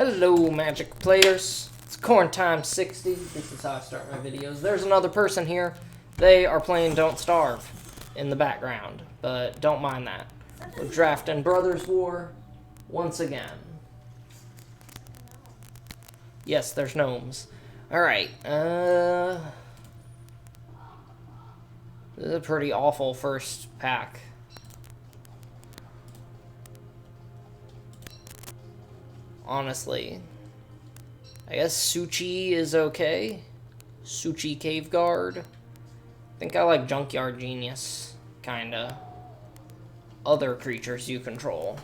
Hello, Magic players. It's Corn Time 60. This is how I start my videos. There's another person here. They are playing Don't Starve in the background, but don't mind that. We're drafting Brothers War once again. Yes, there's gnomes. Alright, this is a pretty awful first pack. Honestly. I guess Suchi is okay. Suchi Cave Guard. I think I like Junkyard Genius, kinda. Other creatures you control.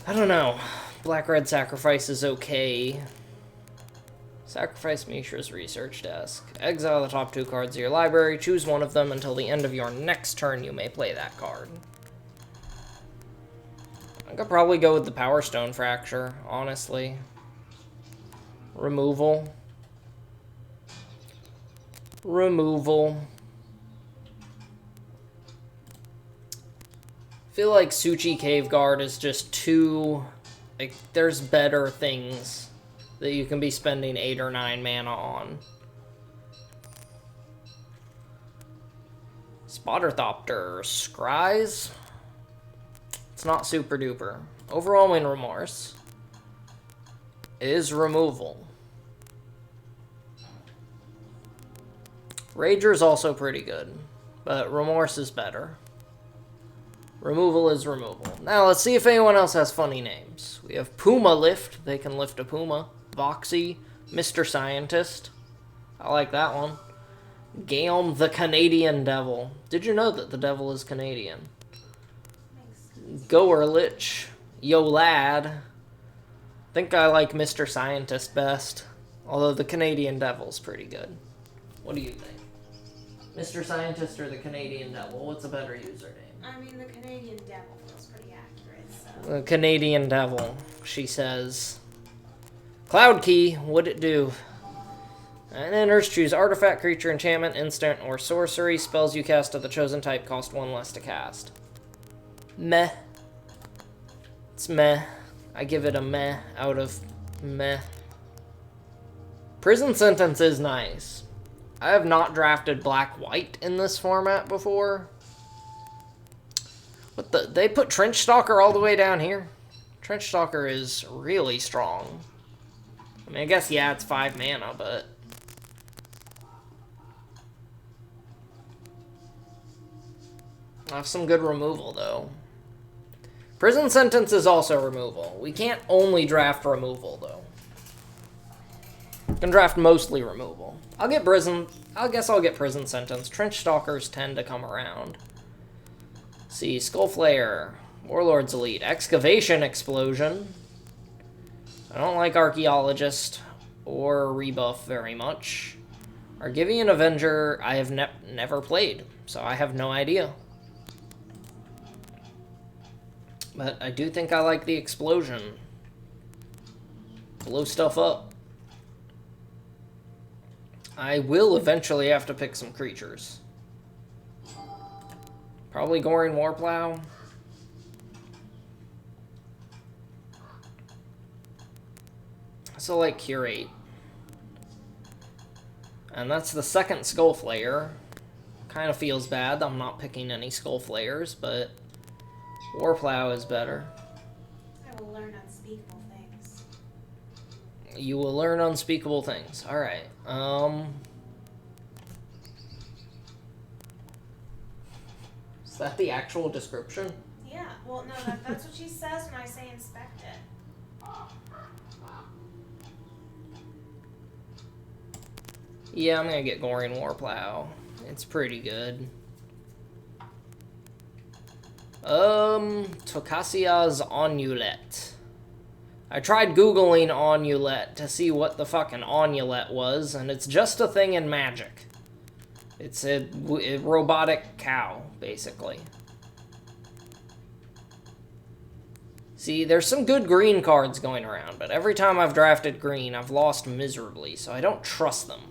I don't know. Black-Red Sacrifice is okay. Sacrifice Mishra's Research Desk. Exile the top 2 cards of your library. Choose one of them until the end of your next turn. You may play that card. I could probably go with the Power Stone Fracture, honestly. Removal. Removal. I feel like Suchi Cave Guard is just too... Like, there's better things that you can be spending 8 or 9 mana on. Spotterthopter. Scries? It's not super duper. Overwhelming Remorse is removal. Rager is also pretty good, but Remorse is better. Removal is removal. Now let's see if anyone else has funny names. We have Puma Lift. They can lift a Puma. Voxy. Mr. Scientist. I like that one. Gaum the Canadian Devil. Did you know that the devil is Canadian? Goer Lich. Yo Lad. I think I like Mr. Scientist best. Although the Canadian Devil's pretty good. What do you think? Mr. Scientist or the Canadian Devil? What's a better username? I mean, the Canadian Devil feels pretty accurate, so... The Canadian Devil, she says. Cloud Key, what'd it do? And enters, choose artifact, creature, enchantment, instant, or sorcery. Spells you cast of the chosen type cost 1 less to cast. Meh. It's meh. I give it a meh out of meh. Prison Sentence is nice. I have not drafted black-white in this format before. What the? They put Trench Stalker all the way down here? Trench Stalker is really strong. I mean, I guess, yeah, it's 5 mana, but... I have some good removal, though. Prison Sentence is also removal. We can't only draft removal, though. Can draft mostly removal. I guess I'll get Prison Sentence. Trench Stalkers tend to come around. See, Skullflayer, Warlord's Elite, Excavation Explosion. I don't like Archaeologist or Rebuff very much. Argivian Avenger, I have never played, so I have no idea. But I do think I like the Explosion. Blow stuff up. I will eventually have to pick some creatures. Probably Goring Warplow. So like Curate. And that's the second Skullflayer. Kind of feels bad I'm not picking any Skullflayers, but Warplow is better. I will learn unspeakable things. You will learn unspeakable things. Alright. Is that the actual description? Yeah, well, no, that's what she says when I say inspect it. Yeah, I'm gonna get Goring Warplow. It's pretty good. Tocasia's Onulet. I tried Googling Onulet to see what the fucking Onulet was, and it's just a thing in Magic. It's a robotic cow, basically. See, there's some good green cards going around, but every time I've drafted green, I've lost miserably, so I don't trust them.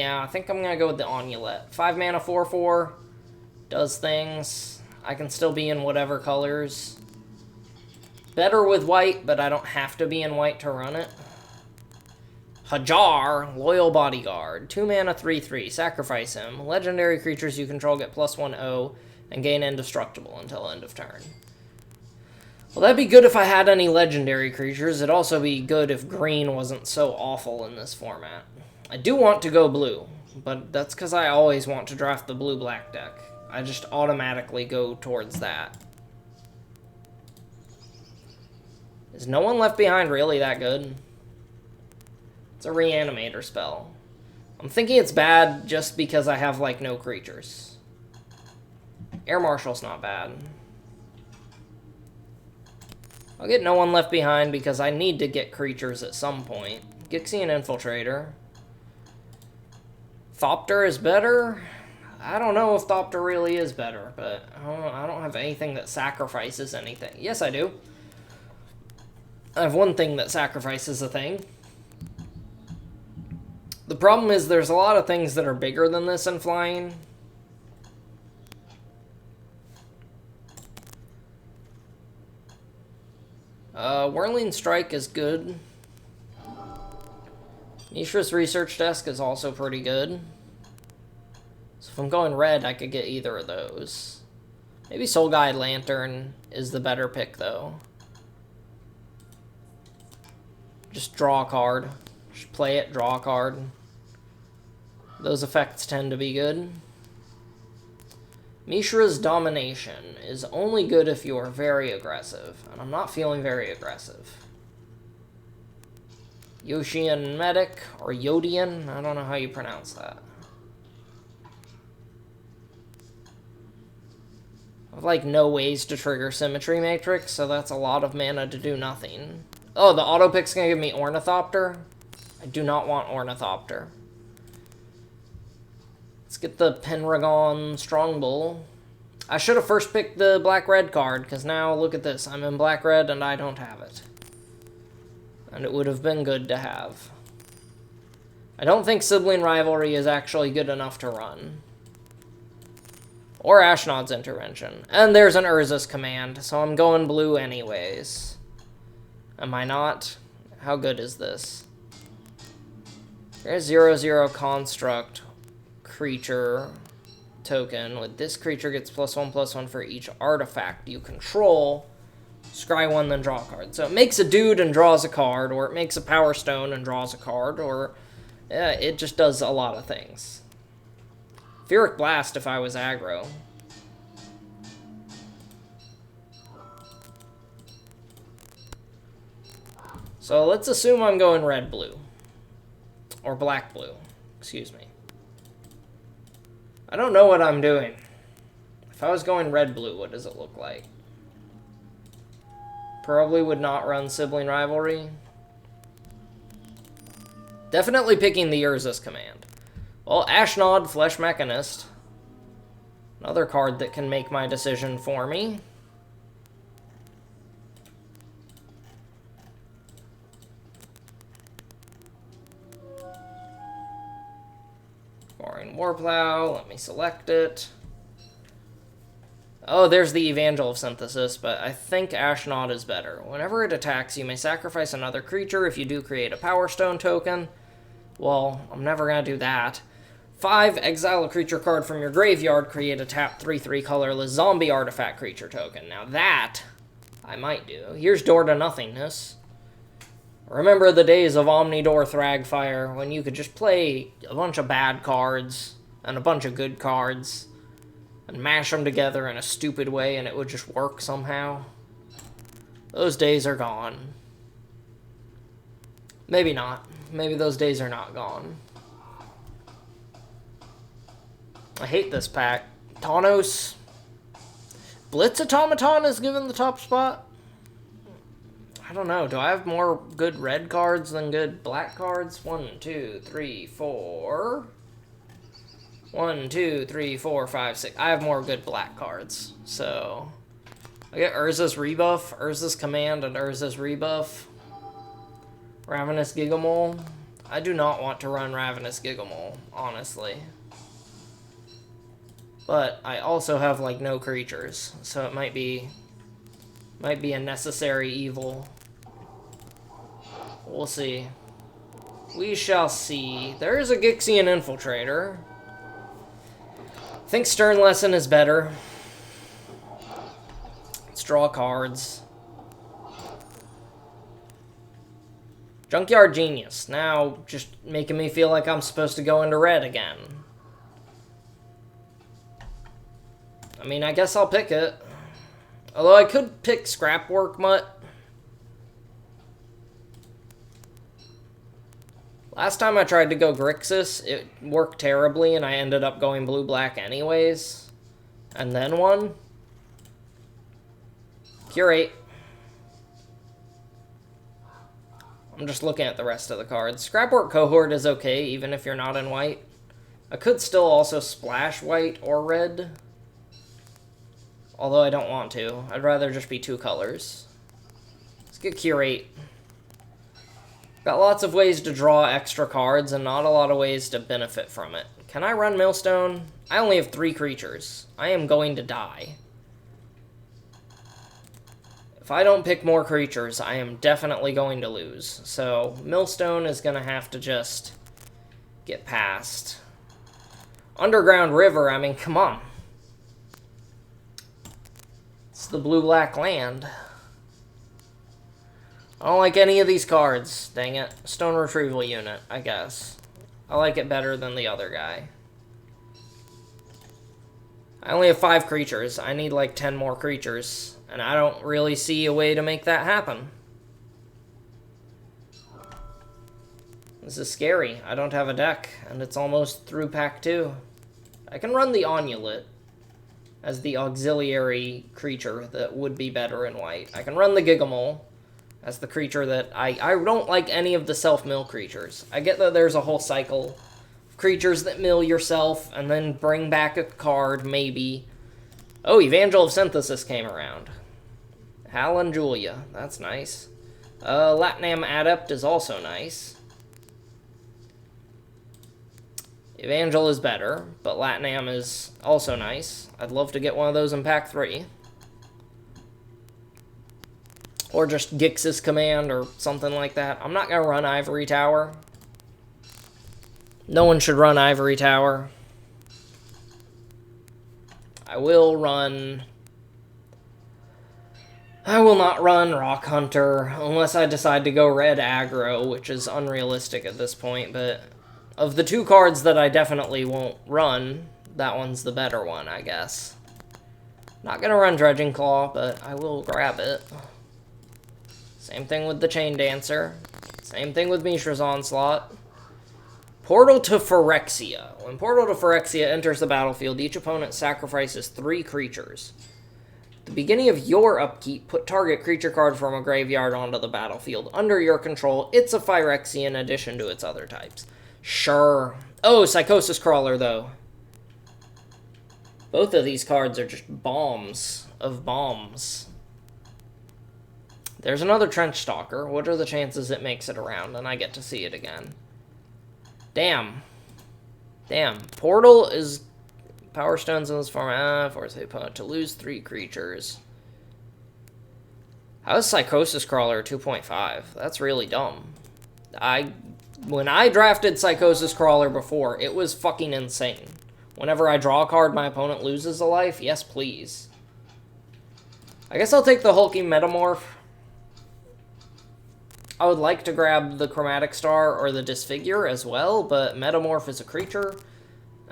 Yeah, I think I'm going to go with the Onulet. 5 mana, 4/4. Does things. I can still be in whatever colors. Better with white, but I don't have to be in white to run it. Hajar, Loyal Bodyguard. 2 mana, 3/3. Sacrifice him. Legendary creatures you control get +1/0 and gain indestructible until end of turn. Well, that'd be good if I had any legendary creatures. It'd also be good if green wasn't so awful in this format. I do want to go blue, but that's because I always want to draft the blue-black deck. I just automatically go towards that. Is No One Left Behind really that good? It's a reanimator spell. I'm thinking it's bad just because I have, like, no creatures. Air Marshal's not bad. I'll get No One Left Behind because I need to get creatures at some point. Gixian Infiltrator. Thopter is better? I don't know if Thopter really is better, but I don't have anything that sacrifices anything. Yes, I do. I have one thing that sacrifices a thing. The problem is there's a lot of things that are bigger than this in flying. Whirling Strike is good. Mishra's Research Desk is also pretty good. So if I'm going red, I could get either of those. Maybe Soul Guide Lantern is the better pick, though. Just draw a card. Just play it, draw a card. Those effects tend to be good. Mishra's Domination is only good if you are very aggressive, and I'm not feeling very aggressive. Yoshian Medic, or Yodian, I don't know how you pronounce that. I have, like, no ways to trigger Symmetry Matrix, so that's a lot of mana to do nothing. Oh, the auto pick's gonna give me Ornithopter? I do not want Ornithopter. Let's get the Pendragon Strongbull. I should have first picked the black-red card, because now, look at this. I'm in black-red, and I don't have it. And it would have been good to have. I don't think Sibling Rivalry is actually good enough to run. Or Ashnod's Intervention. And there's an Urza's Command, so I'm going blue anyways. Am I not? How good is this? There's 0/0 Construct creature token. With this creature gets +1/+1 for each artifact you control. Scry 1, then draw a card. So it makes a dude and draws a card, or it makes a Power Stone and draws a card, or it just does a lot of things. Fearic Blast if I was aggro. So let's assume I'm going red-blue. Or black-blue. Excuse me. I don't know what I'm doing. If I was going red-blue, what does it look like? Probably would not run Sibling Rivalry. Definitely picking the Urza's Command. Well, Ashnod, Flesh Mechanist. Another card that can make my decision for me. Boring Warplow, let me select it. Oh, there's the Evangel of Synthesis, but I think Ashnod is better. Whenever it attacks, you may sacrifice another creature. If you do, create a Power Stone token. Well, I'm never going to do that. 5, exile a creature card from your graveyard, create a tap 3/3 colorless zombie artifact creature token. Now that, I might do. Here's Door to Nothingness. Remember the days of Omnidor Thragfire, when you could just play a bunch of bad cards and a bunch of good cards, and mash them together in a stupid way, and it would just work somehow? Those days are gone. Maybe not. Maybe those days are not gone. I hate this pack. Taunos. Blitz Automaton is given the top spot? I don't know. Do I have more good red cards than good black cards? 1, 2, 3, 4... 1, 2, 3, 4, 5, 6. I have more good black cards. So I get Urza's Rebuff, Urza's Command, and Urza's Rebuff. Ravenous Gigamole. I do not want to run Ravenous Gigamole, honestly. But I also have, like, no creatures, so it might be a necessary evil. We'll see. We shall see. There is a Gixian Infiltrator. I think Stern Lesson is better. Let's draw cards. Junkyard Genius. Now just making me feel like I'm supposed to go into red again. I mean, I guess I'll pick it. Although I could pick Scrapwork Mutt. Last time I tried to go Grixis, it worked terribly, and I ended up going blue-black anyways. And then won. Curate. I'm just looking at the rest of the cards. Scrapwork Cohort is okay, even if you're not in white. I could still also splash white or red. Although I don't want to. I'd rather just be 2 colors. Let's get Curate. Got lots of ways to draw extra cards and not a lot of ways to benefit from it. Can I run Millstone? I only have 3 creatures. I am going to die. If I don't pick more creatures, I am definitely going to lose. So, Millstone is going to have to just get past. Underground River, I mean, come on. It's the blue-black land. I don't like any of these cards. Dang it. Stone Retrieval Unit, I guess. I like it better than the other guy. I only have 5 creatures. I need like 10 more creatures. And I don't really see a way to make that happen. This is scary. I don't have a deck. And it's almost through pack 2. I can run the Onulet as the auxiliary creature that would be better in white. I can run the Gigamole as the creature that I don't like any of the self-mill creatures. I get that there's a whole cycle of creatures that mill yourself and then bring back a card, maybe. Oh, Evangel of Synthesis came around. Hal and Julia, that's nice. Latnam Adept is also nice. Evangel is better, but Latnam is also nice. I'd love to get one of those in pack 3. Or just Gix's Command or something like that. I'm not going to run Ivory Tower. No one should run Ivory Tower. I will not run Rock Hunter unless I decide to go red aggro, which is unrealistic at this point, but of the 2 cards that I definitely won't run, that one's the better one, I guess. Not going to run Dredging Claw, but I will grab it. Same thing with the Chain Dancer. Same thing with Mishra's Onslaught. Portal to Phyrexia. When Portal to Phyrexia enters the battlefield, each opponent sacrifices 3 creatures. At the beginning of your upkeep, put target creature card from a graveyard onto the battlefield. Under your control, it's a Phyrexia in addition to its other types. Sure. Oh, Psychosis Crawler, though. Both of these cards are just bombs of bombs. There's another Trench Stalker. What are the chances it makes it around and I get to see it again? Damn. Damn. Portal is Power Stones in this form. Force the opponent to lose 3 creatures. How is Psychosis Crawler 2.5? That's really dumb. When I drafted Psychosis Crawler before, it was fucking insane. Whenever I draw a card, my opponent loses a life. Yes, please. I guess I'll take the Hulking Metamorph. I would like to grab the Chromatic Star or the Disfigure as well, but Metamorph is a creature.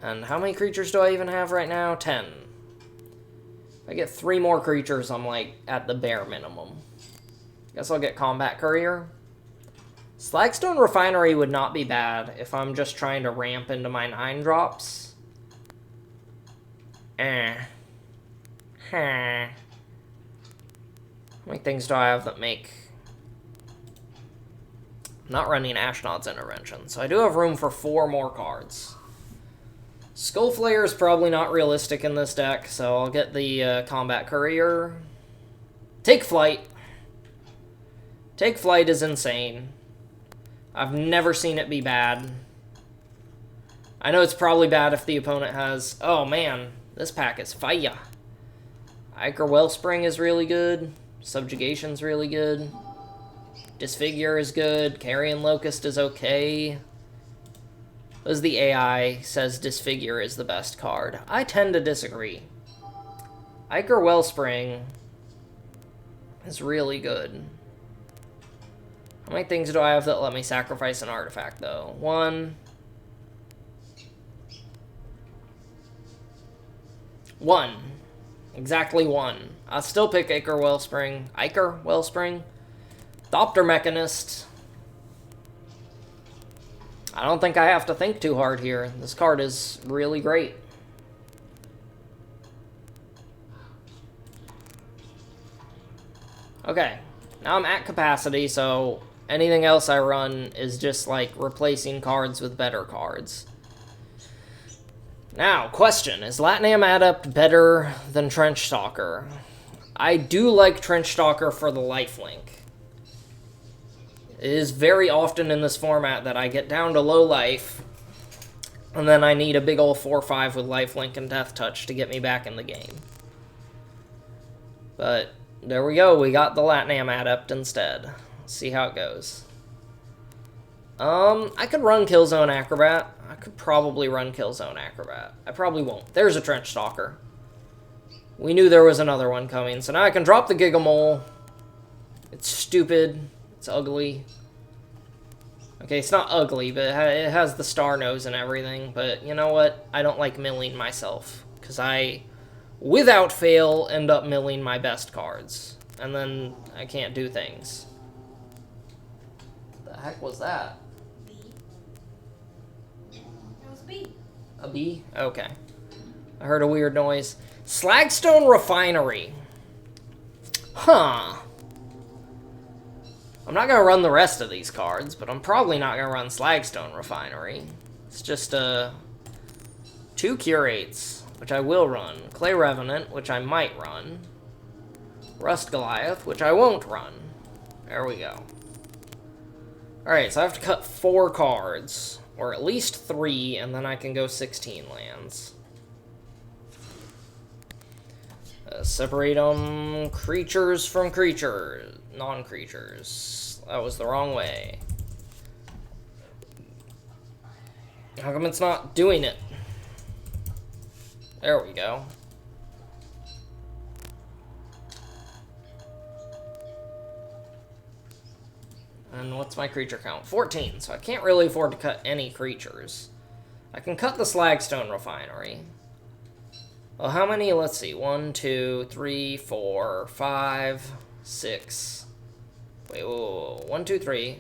And how many creatures do I even have right now? 10. If I get 3 more creatures, I'm like at the bare minimum. Guess I'll get Combat Courier. Slagstone Refinery would not be bad if I'm just trying to ramp into my 9 drops. How many things do I have that make... I'm not running Ashnod's Intervention, so I do have room for 4 more cards. Skullflayer is probably not realistic in this deck, so I'll get the Combat Courier. Take Flight. Take Flight is insane. I've never seen it be bad. I know it's probably bad if the opponent has... Oh, man. This pack is fire. Ichor Wellspring is really good. Subjugation's really good. Disfigure is good. Carrion Locust is okay. As the AI says, Disfigure is the best card. I tend to disagree. Ichor Wellspring is really good. How many things do I have that let me sacrifice an artifact, though? 1. 1. Exactly 1. I'll still pick Ichor Wellspring. Ichor Wellspring? Thopter Mechanist. I don't think I have to think too hard here. This card is really great. Okay. Now I'm at capacity, so anything else I run is just like replacing cards with better cards. Now, question. Is Latnam Adept better than Trench Stalker? I do like Trench Stalker for the lifelink. It is very often in this format that I get down to low life, and then I need a big ol' 4/5 with lifelink and Death Touch to get me back in the game. But there we go. We got the Latnam Adept instead. Let's see how it goes. I could run Killzone Acrobat. I could probably run Killzone Acrobat. I probably won't. There's a Trench Stalker. We knew there was another one coming, so now I can drop the Gigamole. It's stupid. It's ugly. Okay, it's not ugly, but it has the star nose and everything. But you know what? I don't like milling myself, because I, without fail, end up milling my best cards. And then I can't do things. The heck was that? B. A bee? Okay. I heard a weird noise. Slagstone Refinery. Huh. I'm not going to run the rest of these cards, but I'm probably not going to run Slagstone Refinery. It's just 2 Curates, which I will run. Clay Revenant, which I might run. Rust Goliath, which I won't run. There we go. Alright, so I have to cut 4 cards. Or at least 3, and then I can go 16 lands. Separate them creatures from creatures. Non-creatures. That was the wrong way. How come it's not doing it? There we go. And what's my creature count? 14, so I can't really afford to cut any creatures. I can cut the Slagstone Refinery. Well, how many? Let's see. 1, 2, 3, 4, 5, 6. Wait, whoa. 1, 2, 3,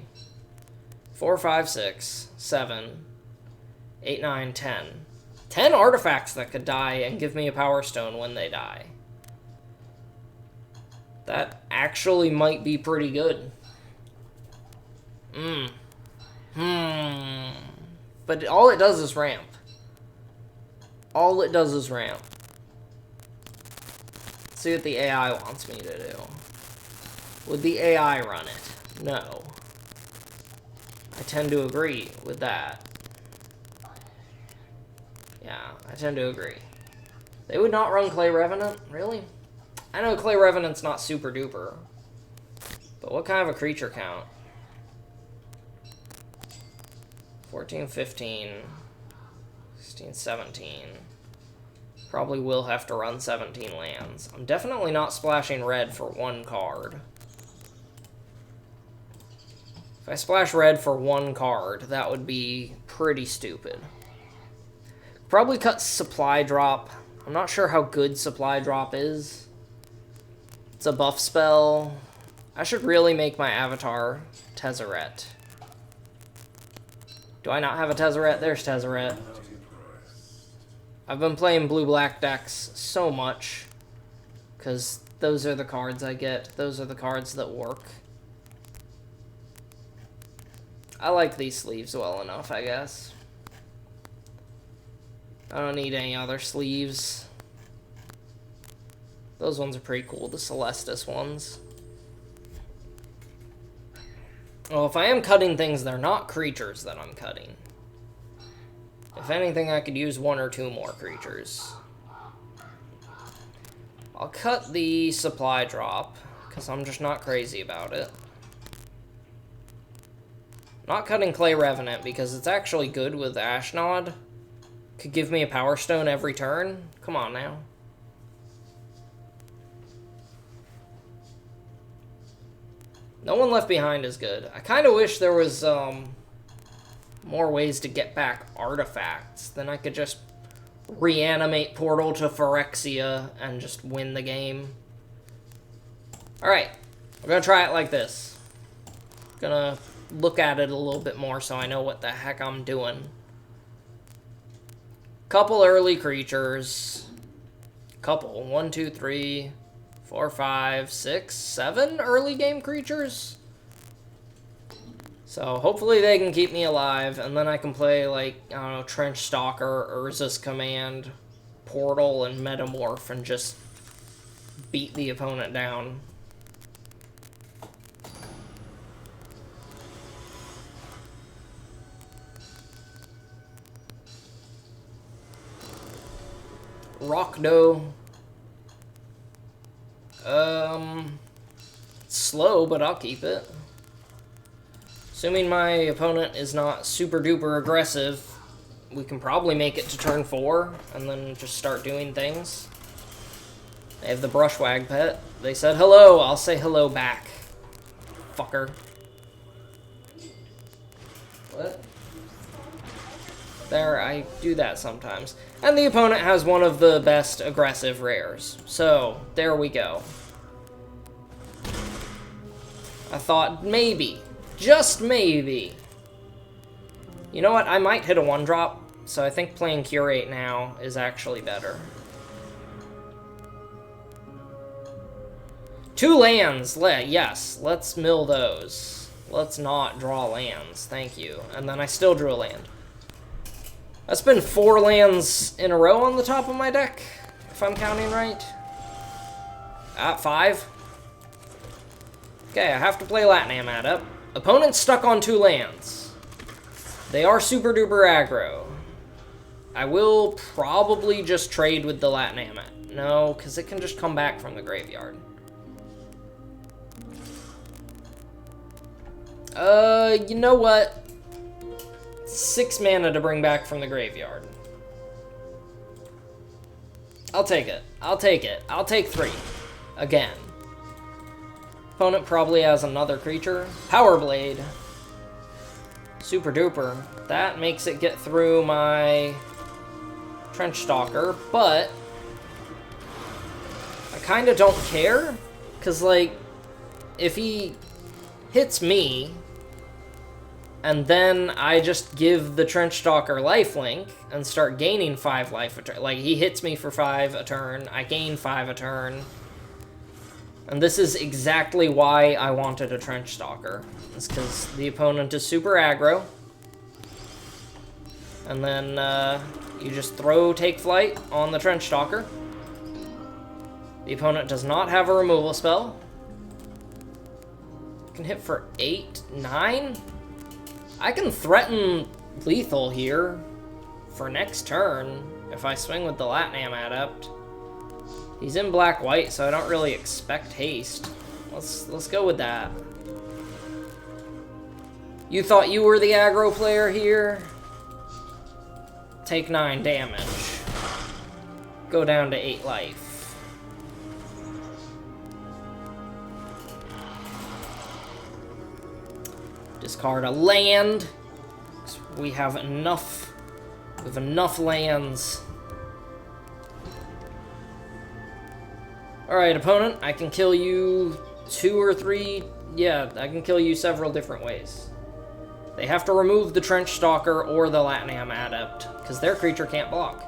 4, 5, 6, 7, 8, 9, 10. 10 artifacts that could die and give me a Power Stone when they die. That actually might be pretty good. But all it does is ramp. All it does is ramp. Let's see what the AI wants me to do. Would the AI run it? No. I tend to agree with that. Yeah, I tend to agree. They would not run Clay Revenant? Really? I know Clay Revenant's not super duper. But what kind of a creature count? 14, 15, 16, 17. Probably will have to run 17 lands. I'm definitely not splashing red for 1 card. If I splash red for 1 card, that would be pretty stupid. Probably cut Supply Drop. I'm not sure how good Supply Drop is. It's a buff spell. I should really make my avatar Tezzeret. Do I not have a Tezzeret? There's Tezzeret. I've been playing blue-black decks so much, because those are the cards I get. Those are the cards that work. I like these sleeves well enough, I guess. I don't need any other sleeves. Those ones are pretty cool, the Celestis ones. Well, if I am cutting things, they're not creatures that I'm cutting. If anything, I could use 1 or 2 more creatures. I'll cut the supply drop, because I'm just not crazy about it. Not cutting Clay Revenant, because it's actually good with Ashnod. Could give me a Power Stone every turn. Come on now. No One Left Behind is good. I kind of wish there was more ways to get back artifacts. Then I could just reanimate Portal to Phyrexia and just win the game. Alright, we're gonna try it like this. Gonna look at it a little bit more so I know what the heck I'm doing. Couple early creatures. Couple. 1, 2, 3, 4, 5, 6, 7 early game creatures. So hopefully they can keep me alive, and then I can play, like, I don't know, Trench Stalker, Urza's Command, Portal, and Metamorph, and just beat the opponent down. Rockdo. Slow, but I'll keep it. Assuming my opponent is not super duper aggressive, we can probably make it to turn 4 and then just start doing things. They have the Brushwag pet. They said hello, I'll say hello back. Fucker. What? There, I do that sometimes. And the opponent has one of the best aggressive rares. So, there we go. I thought maybe. Just maybe. You know what? I might hit a 1-drop, so I think playing Curate now is actually better. 2 lands. Yes, let's mill those. Let's not draw lands. Thank you. And then I still drew a land. That's been 4 lands in a row on the top of my deck, if I'm counting right. 5. Okay, I have to play Latnam Adept. Opponent's stuck on 2 lands. They are super duper aggro. I will probably just trade with the Latnam Adept. No, because it can just come back from the graveyard. You know what? 6 mana to bring back from the graveyard. I'll take it. I'll take it. I'll take 3. Again. Opponent probably has another creature. Power Blade. Super duper. That makes it get through my Trench Stalker, but I kind of don't care, because, like, if he hits me, and then I just give the Trench Stalker lifelink and start gaining 5 life a turn. Like, he hits me for 5 a turn, I gain 5 a turn. And this is exactly why I wanted a Trench Stalker. It's because the opponent is super aggro. And then you just throw Take Flight on the Trench Stalker. The opponent does not have a removal spell. Can hit for 8, 9? I can threaten lethal here for next turn if I swing with the Latnam Adept. He's in black-white, so I don't really expect haste. Let's go with that. You thought you were the aggro player here? Take 9 damage. Go down to 8 life. Discard a land. We have enough. We have enough lands. Alright, opponent, I can kill you 2 or 3... Yeah, I can kill you several different ways. They have to remove the Trench Stalker or the Latnam Adept, because their creature can't block.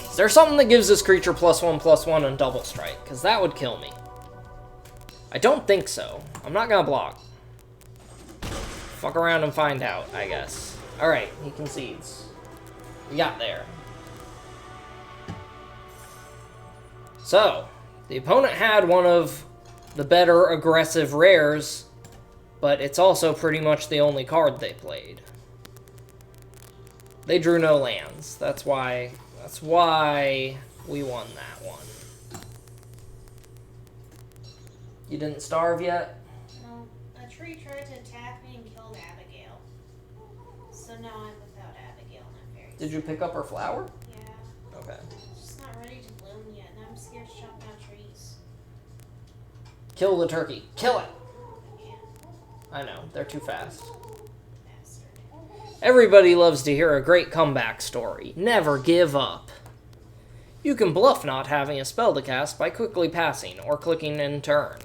Is there something that gives this creature +1/+1 and double strike? Because that would kill me. I don't think so. I'm not gonna block. Fuck around and find out, I guess. Alright, he concedes. We got there. So, the opponent had one of the better aggressive rares, but it's also pretty much the only card they played. They drew no lands. That's why we won that one. You didn't starve yet? No, a tree tried to attack me and killed Abigail. So now I'm without Abigail and I'm very Did you pick up her flower? Yeah. Okay. It's just not ready to bloom yet, and I'm scared to chop down trees. Kill the turkey. Kill it! I can't. I know, they're too fast. Bastard. Everybody loves to hear a great comeback story. Never give up. You can bluff not having a spell to cast by quickly passing or clicking in turn.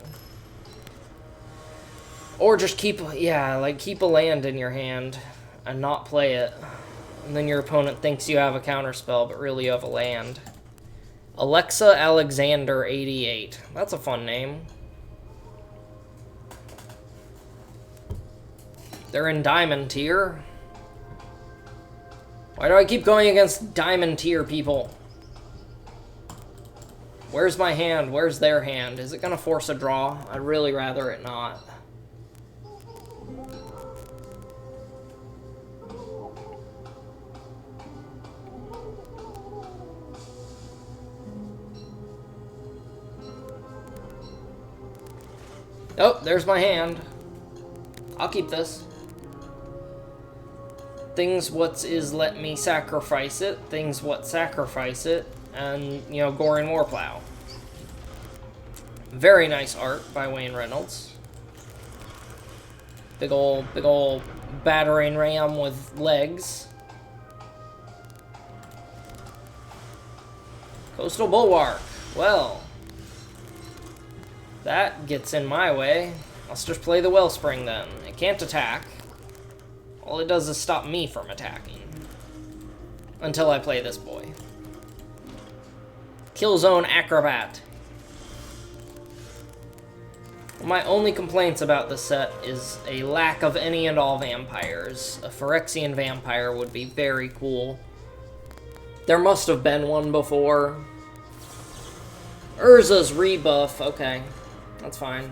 Or just keep a land in your hand and not play it. And then your opponent thinks you have a counterspell, but really you have a land. Alexa Alexander 88. That's a fun name. They're in Diamond tier. Why do I keep going against Diamond tier people? Where's my hand? Where's their hand? Is it gonna force a draw? I'd really rather it not. Oh, there's my hand. I'll keep this. Things what is let me sacrifice it. Things what sacrifice it. And, you know, Goring Warplow. Very nice art by Wayne Reynolds. Big ol' battering ram with legs. Coastal Bulwark. Well, that gets in my way. Let's just play the Wellspring then. It can't attack. All it does is stop me from attacking. Until I play this boy. Killzone Acrobat. My only complaints about this set is a lack of any and all vampires. A Phyrexian vampire would be very cool. There must have been one before. Urza's rebuff. Okay, that's fine.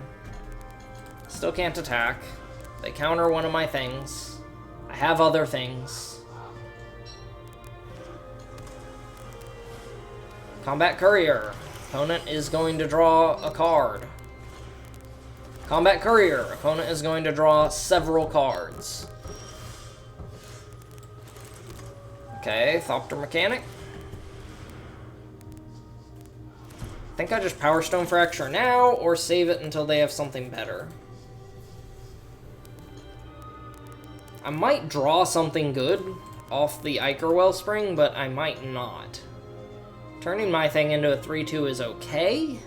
Still can't attack. They counter one of my things. I have other things. Combat Courier. Opponent is going to draw a card. Combat Courier. Opponent is going to draw several cards. Okay, Thopter Mechanic. I think I just Power Stone for extra now, or save it until they have something better. I might draw something good off the Ichor Wellspring, but I might not. Turning my thing into a 3-2 is okay.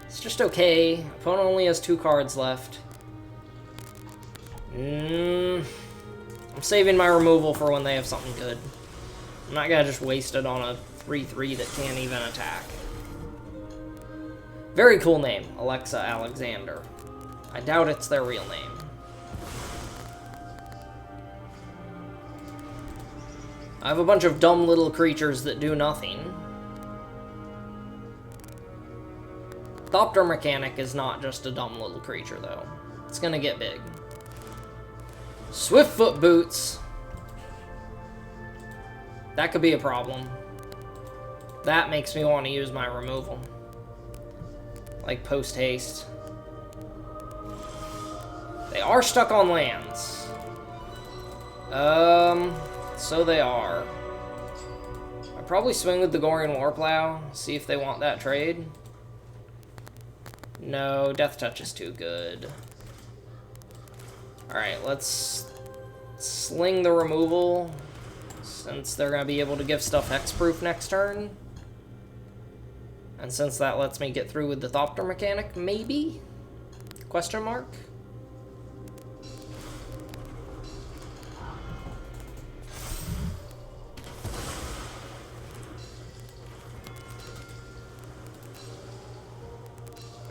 It's just okay. Opponent only has 2 cards left. I'm saving my removal for when they have something good. I'm not gonna just waste it on a 3-3 that can't even attack. Very cool name, Alexa Alexander. I doubt it's their real name. I have a bunch of dumb little creatures that do nothing. Thopter Mechanic is not just a dumb little creature, though. It's gonna get big. Swiftfoot Boots. That could be a problem. That makes me want to use my removal. Like post-haste. They are stuck on lands. So they are. I'd probably swing with the Goring Warplow, see if they want that trade. No, Death Touch is too good. Alright, let's sling the removal, since they're going to be able to give stuff hexproof next turn. And since that lets me get through with the Thopter Mechanic, maybe? Question mark?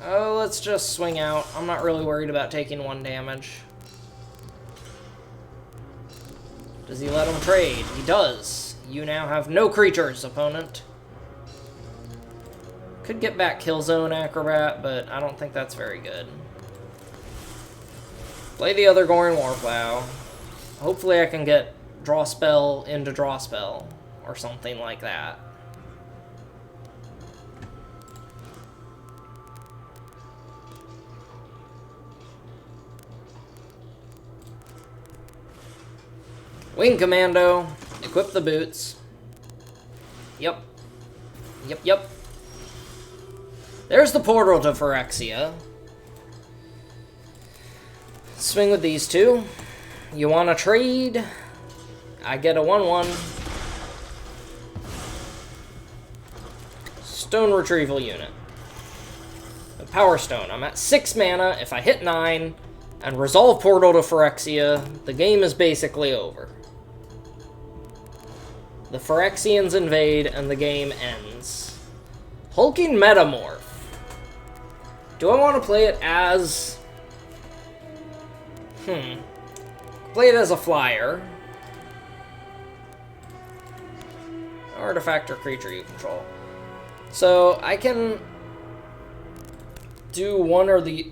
Oh, let's just swing out. I'm not really worried about taking 1 damage. Does he let him trade? He does. You now have no creatures, opponent. Could get back Killzone Acrobat, but I don't think that's very good. Play the other Goring Warplow. Hopefully I can get Draw Spell into Draw Spell, or something like that. Wing Commando. Equip the boots. Yep. Yep. There's the portal to Phyrexia. Swing with these two. You want to trade? I get a 1/1. Stone Retrieval Unit. A Power Stone. I'm at 6 mana. If I hit 9 and resolve Portal to Phyrexia, the game is basically over. The Phyrexians invade and the game ends. Hulking Metamorph. Do I want to play it as... Play it as a flyer. Artifact or creature you control. So, I can do one or the...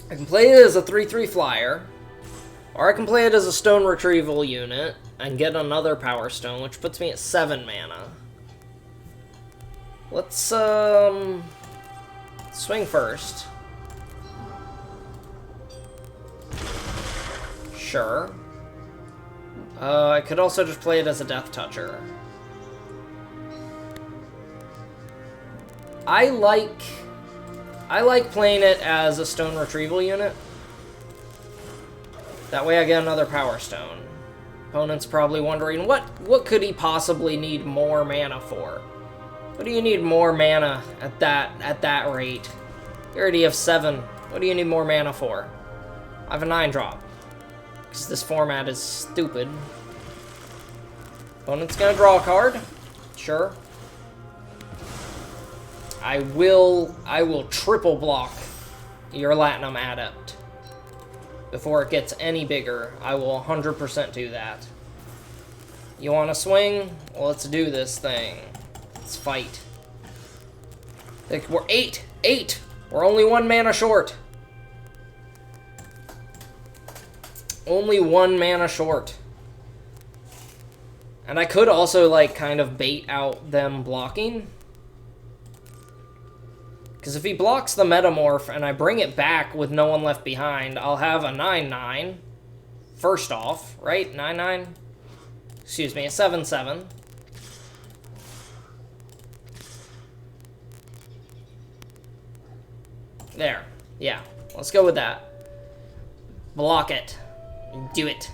I can play it as a 3/3 flyer, or I can play it as a stone retrieval unit and get another power stone, which puts me at 7 mana. Let's swing first. Sure. I could also just play it as a Death Toucher. I like playing it as a stone retrieval unit. That way I get another power stone. Opponent's probably wondering, what could he possibly need more mana for? What do you need more mana at that rate? You already have 7. What do you need more mana for? I have a 9-drop. Because this format is stupid. Opponent's gonna draw a card. Sure. I will triple block your Latinum Adept. Before it gets any bigger, I will 100% do that. You want to swing? Well, let's do this thing. Let's fight. We're 8! We're only 1 mana short. Only 1 mana short. And I could also, like, kind of bait out them blocking. Because if he blocks the Metamorph and I bring it back with no one left behind, I'll have a 9/9. First off, right? 9/9? Excuse me, a 7/7. There. Yeah. Let's go with that. Block it. Do it.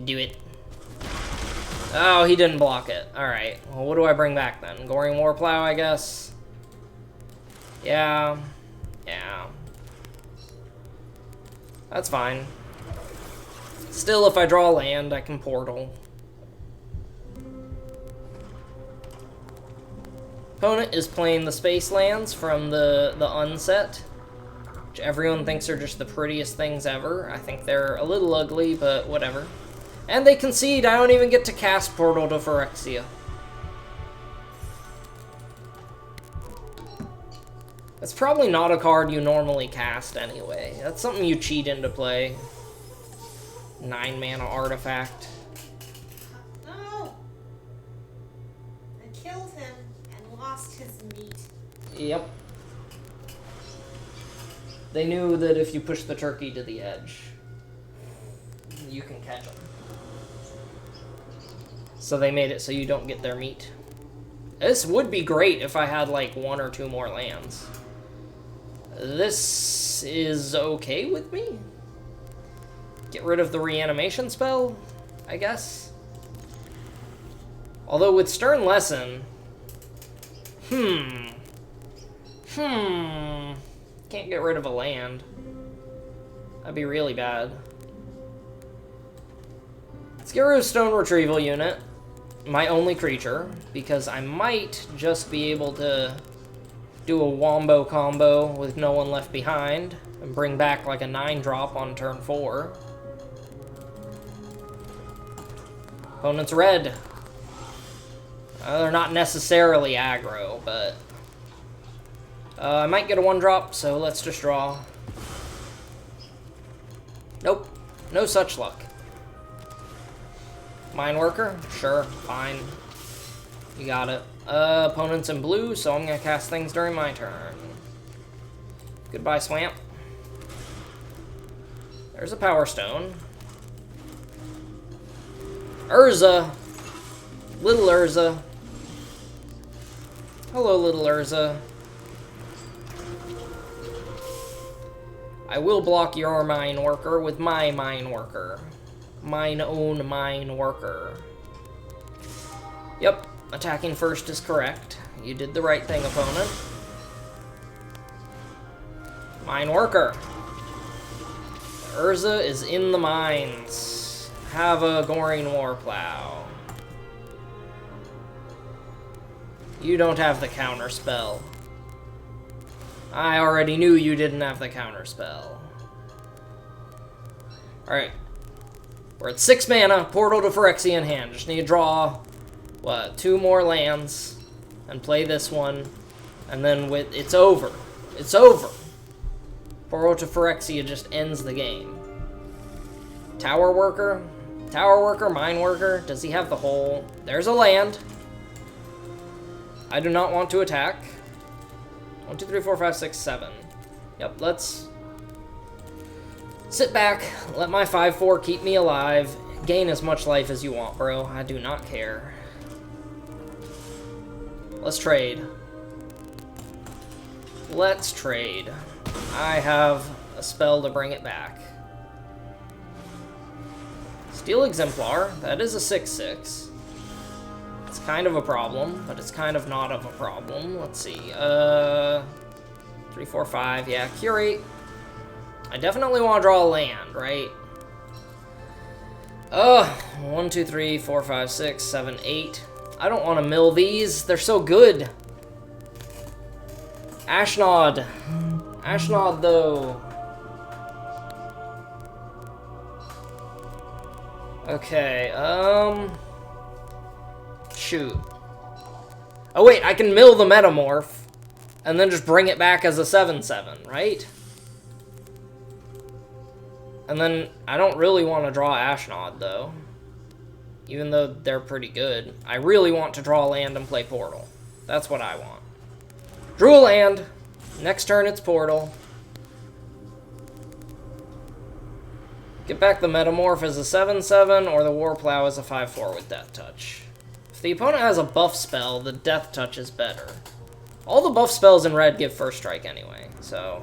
Do it. Oh, he didn't block it. Alright. Well, what do I bring back then? Goring Warplow, I guess? Yeah. That's fine. Still, if I draw land, I can portal. Opponent is playing the space lands from the unset, which everyone thinks are just the prettiest things ever. I think they're a little ugly, but whatever. And they concede. I don't even get to cast Portal to Phyrexia. That's probably not a card you normally cast anyway. That's something you cheat into play. 9 mana artifact. No! I killed him and lost his meat. Yep. They knew that if you push the turkey to the edge, you can catch them. So they made it so you don't get their meat. This would be great if I had like 1 or 2 more lands. This is okay with me. Get rid of the reanimation spell, I guess. Although with Stern Lesson... Can't get rid of a land. That'd be really bad. Let's get rid of Stone Retrieval Unit. My only creature. Because I might just be able to do a wombo combo with no one left behind. And bring back like a 9-drop on turn 4. Opponent's red. They're not necessarily aggro, but... I might get a 1-drop, so let's just draw. Nope. No such luck. Mine Worker? Sure, fine. You got it. Opponent's in blue, so I'm gonna cast things during my turn. Goodbye, Swamp. There's a Power Stone. Urza! Little Urza. Hello, little Urza. I will block your Mine Worker with my Mine Worker. Mine own Mine Worker. Yep, attacking first is correct. You did the right thing, opponent. Mine Worker. Urza is in the mines. Have a Goring Warplow. You don't have the counter spell. I already knew you didn't have the counter spell. Alright. We're at 6 mana, Portal to Phyrexian hand. Just need to draw, what, 2 more lands and play this one. And then it's over. It's over. Portal to Phyrexia just ends the game. Tower Worker. Tower Worker, Mine Worker. Does he have the whole... There's a land. I do not want to attack. 1, 2, 3, 4, 5, 6, 7. Yep, let's sit back. Let my 5/4 keep me alive. Gain as much life as you want, bro. I do not care. Let's trade. Let's trade. I have a spell to bring it back. Steel Exemplar. That is a 6/6. It's kind of a problem, but it's kind of not of a problem. Let's see. 3, 4, 5. Yeah, Curate. I definitely want to draw a land, right? 1, 2, 3, 4, 5, 6, 7, 8. I don't want to mill these. They're so good. Ashnod. Ashnod, though. Okay, shoot. Oh, wait, I can mill the Metamorph and then just bring it back as a 7/7, right? And then I don't really want to draw Ashnod, though. Even though they're pretty good. I really want to draw a land and play Portal. That's what I want. Drew a land. Next turn, it's Portal. Get back the Metamorph as a 7/7 or the Warplow as a 5/4 with Death Touch. If the opponent has a buff spell, the Death Touch is better. All the buff spells in red give First Strike anyway, so...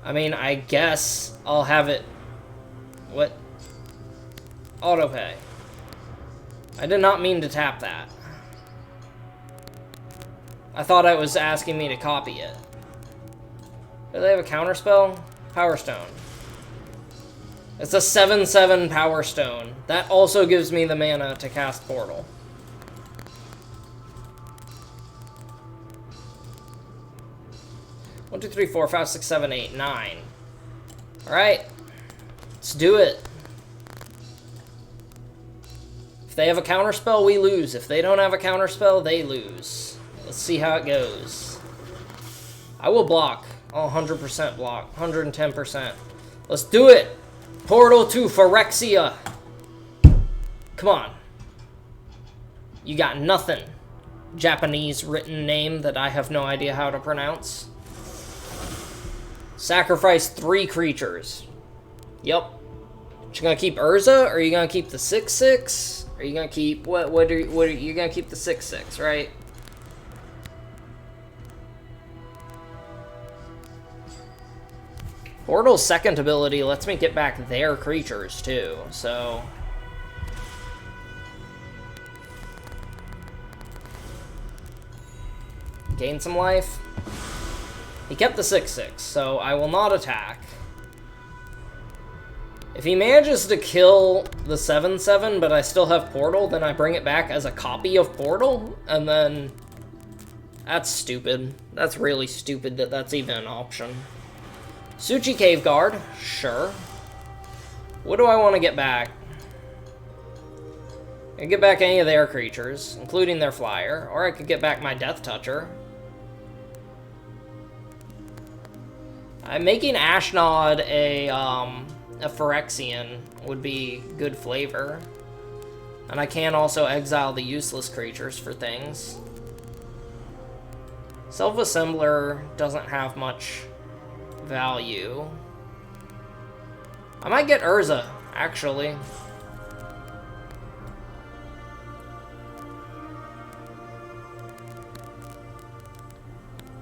I mean, I guess I'll have it... What? Autopay. I did not mean to tap that. I thought it was asking me to copy it. Do they have a counter spell? Power Stone. It's a 7/7 Power Stone. That also gives me the mana to cast Portal. One, 2, 3, 4, 5, 6, 7, 8, 9. Alright. Let's do it. If they have a counter spell, we lose. If they don't have a counter spell, they lose. Let's see how it goes. I will block. I'll 100% block. 110%. Let's do it! Portal to Phyrexia. Come on. You got nothing. Japanese written name that I have no idea how to pronounce. Sacrifice 3 creatures. Yep. You gonna keep Urza, or are you gonna keep the 6/6? Or are you gonna keep what are you gonna keep the 6/6, right? Portal's second ability lets me get back their creatures too, so gain some life. He kept the 6/6, so I will not attack. If he manages to kill the 7/7, but I still have Portal, then I bring it back as a copy of Portal, and then... That's stupid. That's really stupid that that's even an option. Suchi Cave Guard, sure. What do I want to get back? I could get back any of their creatures, including their flyer, or I could get back my Death Toucher. I'm making Ashnod a Phyrexian would be good flavor. And I can also exile the useless creatures for things. Self-Assembler doesn't have much value. I might get Urza, actually.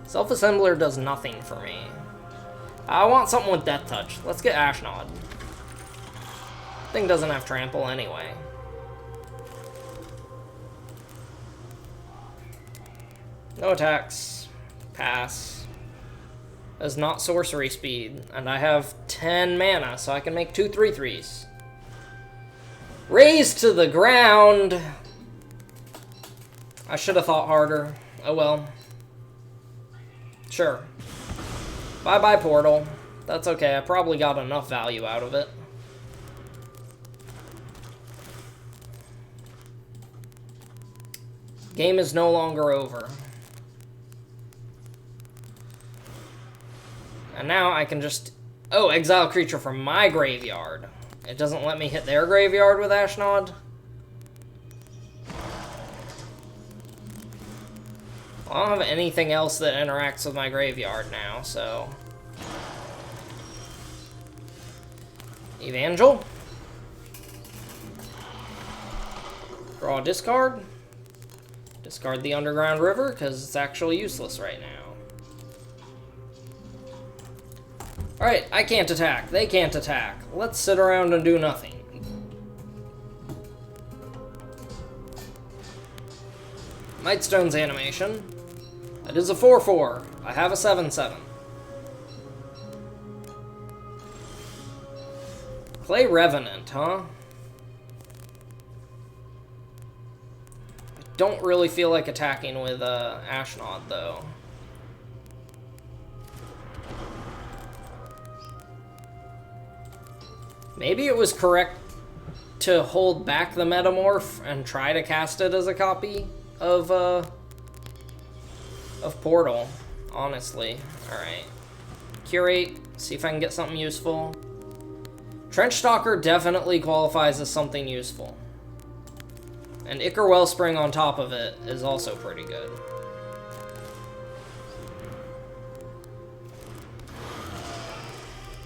Self-Assembler does nothing for me. I want something with Death Touch. Let's get Ashnod. Thing doesn't have Trample anyway. No attacks. Pass. That's not sorcery speed. And I have 10 mana, so I can make 2 3/3s. Raise to the ground! I should have thought harder. Oh well. Sure. Bye-bye, Portal. That's okay, I probably got enough value out of it. Game is no longer over. And now I can just... Oh, exile creature from my graveyard. It doesn't let me hit their graveyard with Ashnod? Well, I don't have anything else that interacts with my graveyard now, so... Evangel. Draw a discard. Discard the Underground River, because it's actually useless right now. Alright, I can't attack. They can't attack. Let's sit around and do nothing. Mightstone's animation. That is a 4/4. I have a 7/7. Clay Revenant, huh? I don't really feel like attacking with Ashnod, though. Maybe it was correct to hold back the Metamorph and try to cast it as a copy of Portal, honestly. Alright. Curate, see if I can get something useful. Trenchstalker definitely qualifies as something useful. And Ichor Wellspring on top of it is also pretty good.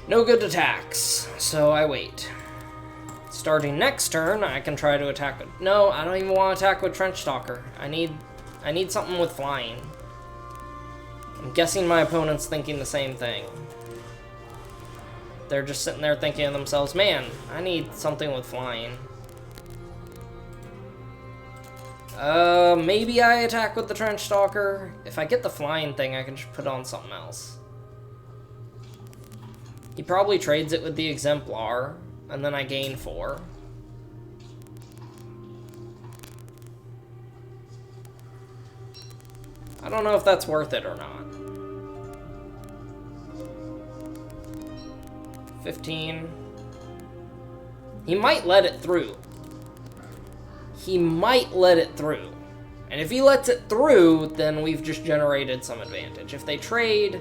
No good attacks, so I wait. Starting next turn, I can try to attack with... No, I don't even want to attack with Trenchstalker. I need something with flying. I'm guessing my opponent's thinking the same thing. They're just sitting there thinking to themselves, man, I need something with flying. Maybe I attack with the Trenchstalker. If I get the flying thing, I can just put on something else. He probably trades it with the Exemplar, and then I gain 4. I don't know if that's worth it or not. 15. He might let it through. He might let it through. And if he lets it through, then we've just generated some advantage. If they trade,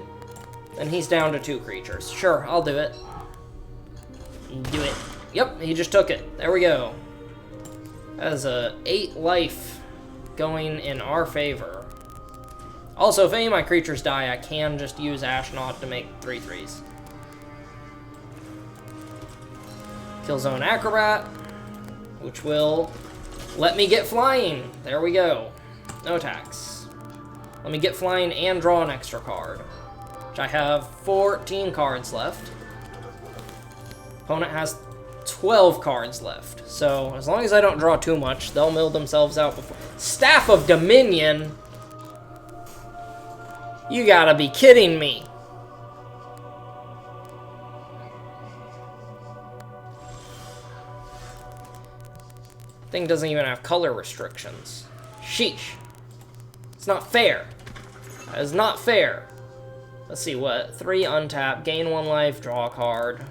then he's down to 2 creatures. Sure, I'll do it. Do it. Yep, he just took it. There we go. That is a 8 life going in our favor. Also, if any of my creatures die, I can just use Ashnod to make 3/3s. Killzone Acrobat, which will let me get flying. There we go. No attacks. Let me get flying and draw an extra card. Which I have 14 cards left. Opponent has 12 cards left. So, as long as I don't draw too much, they'll mill themselves out before... Staff of Dominion? You gotta be kidding me. Thing doesn't even have color restrictions. Sheesh. It's not fair. That is not fair. Let's see, what? 3 untap, gain 1 life, draw a card.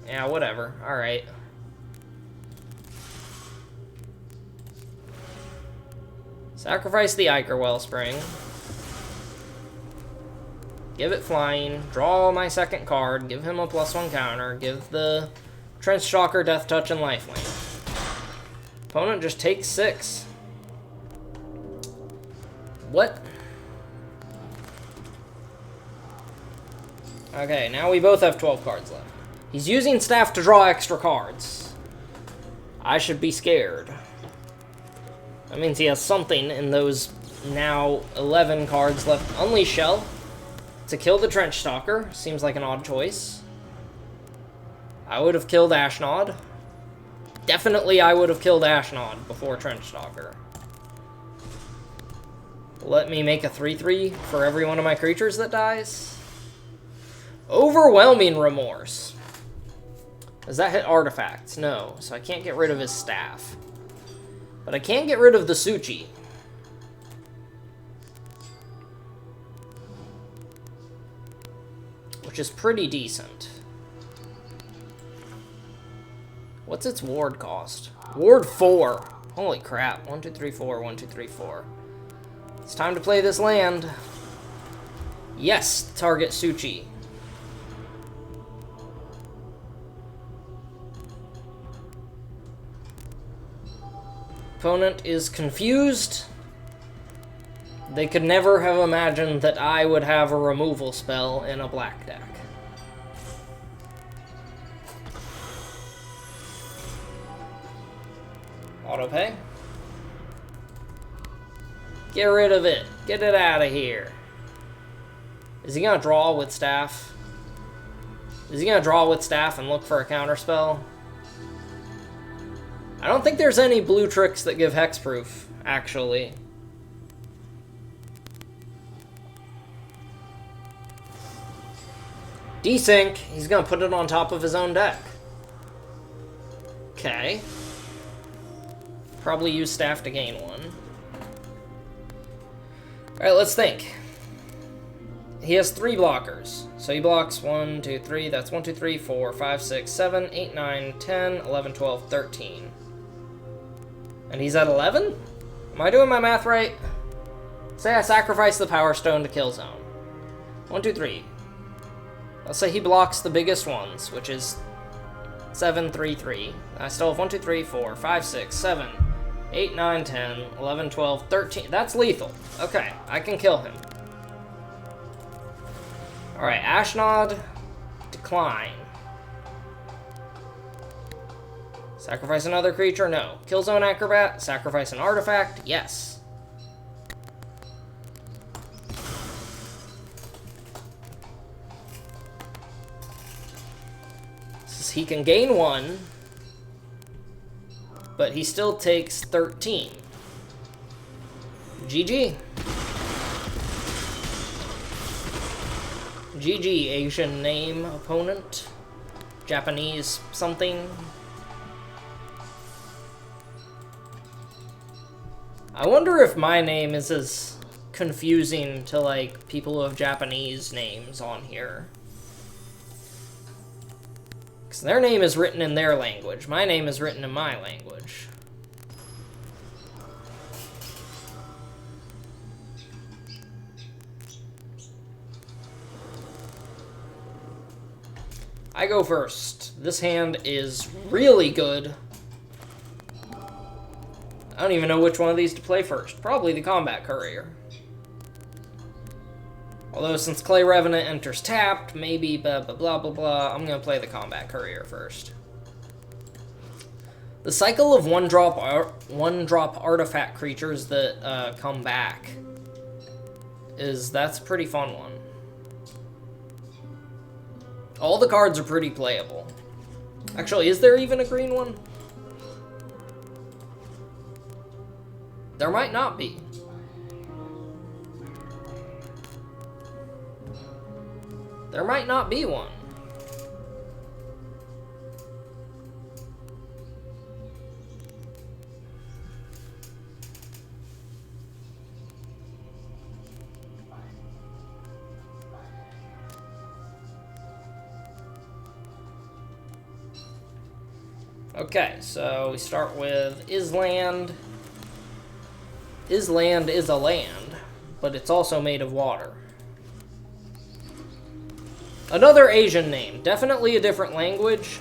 Yeah, whatever. Alright. Sacrifice the Ichor Wellspring. Give it flying. Draw my second card. Give him a +1 counter. Give the Trench Stalker Death Touch and Lifelink. Opponent just takes 6. What? Okay, now we both have 12 cards left. He's using Staff to draw extra cards. I should be scared. That means he has something in those now 11 cards left. Unleash Shell to kill the Trench Stalker. Seems like an odd choice. I would have killed Ashnod. Definitely I would have killed Ashnod before Trench Stalker. Let me make a 3/3 for every one of my creatures that dies. Overwhelming Remorse. Does that hit artifacts? No, so I can't get rid of his staff. But I can get rid of the Suchi. Which is pretty decent. What's its ward cost? Ward 4. Holy crap. 1, 2, 3, 4. 1, 2, 3, 4. It's time to play this land. Yes, target Suchi. Opponent is confused. They could never have imagined that I would have a removal spell in a black deck. Autopay. Get rid of it. Get it out of here. Is he gonna draw with staff? Is he gonna draw with staff and look for a counterspell? I don't think there's any blue tricks that give hexproof, actually. Desync. He's gonna put it on top of his own deck. Okay. Probably use staff to gain 1. Alright, let's think. He has 3 blockers. So he blocks 1, 2, 3. That's 1, 2, 3, 4, 5, 6, 7, 8, 9, 10, 11, 12, 13. And he's at 11? Am I doing my math right? Say I sacrifice the Power Stone to kill zone. 1, 2, 3. Let's say he blocks the biggest ones, which is 7, 3, 3. I still have 1, 2, 3, 4, 5, 6, 7, 8, 9, 10, 11, 12, 13. That's lethal. Okay, I can kill him. Alright, Ashnod, decline. Sacrifice another creature? No. Killzone Acrobat? Sacrifice an artifact? Yes. He can gain 1, but he still takes 13. GG. GG, Asian name opponent. Japanese something. I wonder if my name is as confusing to, like, people who have Japanese names on here. Because their name is written in their language. My name is written in my language. I go first. This hand is really good. I don't even know which one of these to play first. Probably the Combat Courier. Although, since Clay Revenant enters tapped, maybe blah, blah, blah, blah, blah, I'm going to play the Combat Courier first. The cycle of one-drop artifact creatures that come back that's a pretty fun one. All the cards are pretty playable. Actually, is there even a green one? There might not be. There might not be one. Okay, so we start with Island. Island is a land, but it's also made of water. Another Asian name. Definitely a different language.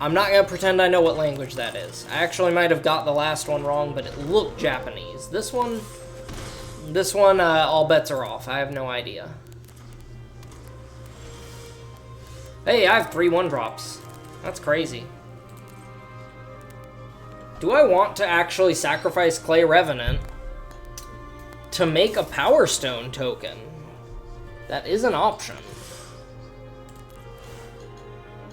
I'm not going to pretend I know what language that is. I actually might have got the last one wrong, but it looked Japanese. This one, all bets are off. I have no idea. Hey, I have 3 1-drops. That's crazy. Do I want to actually sacrifice Clay Revenant to make a Power Stone token? That is an option.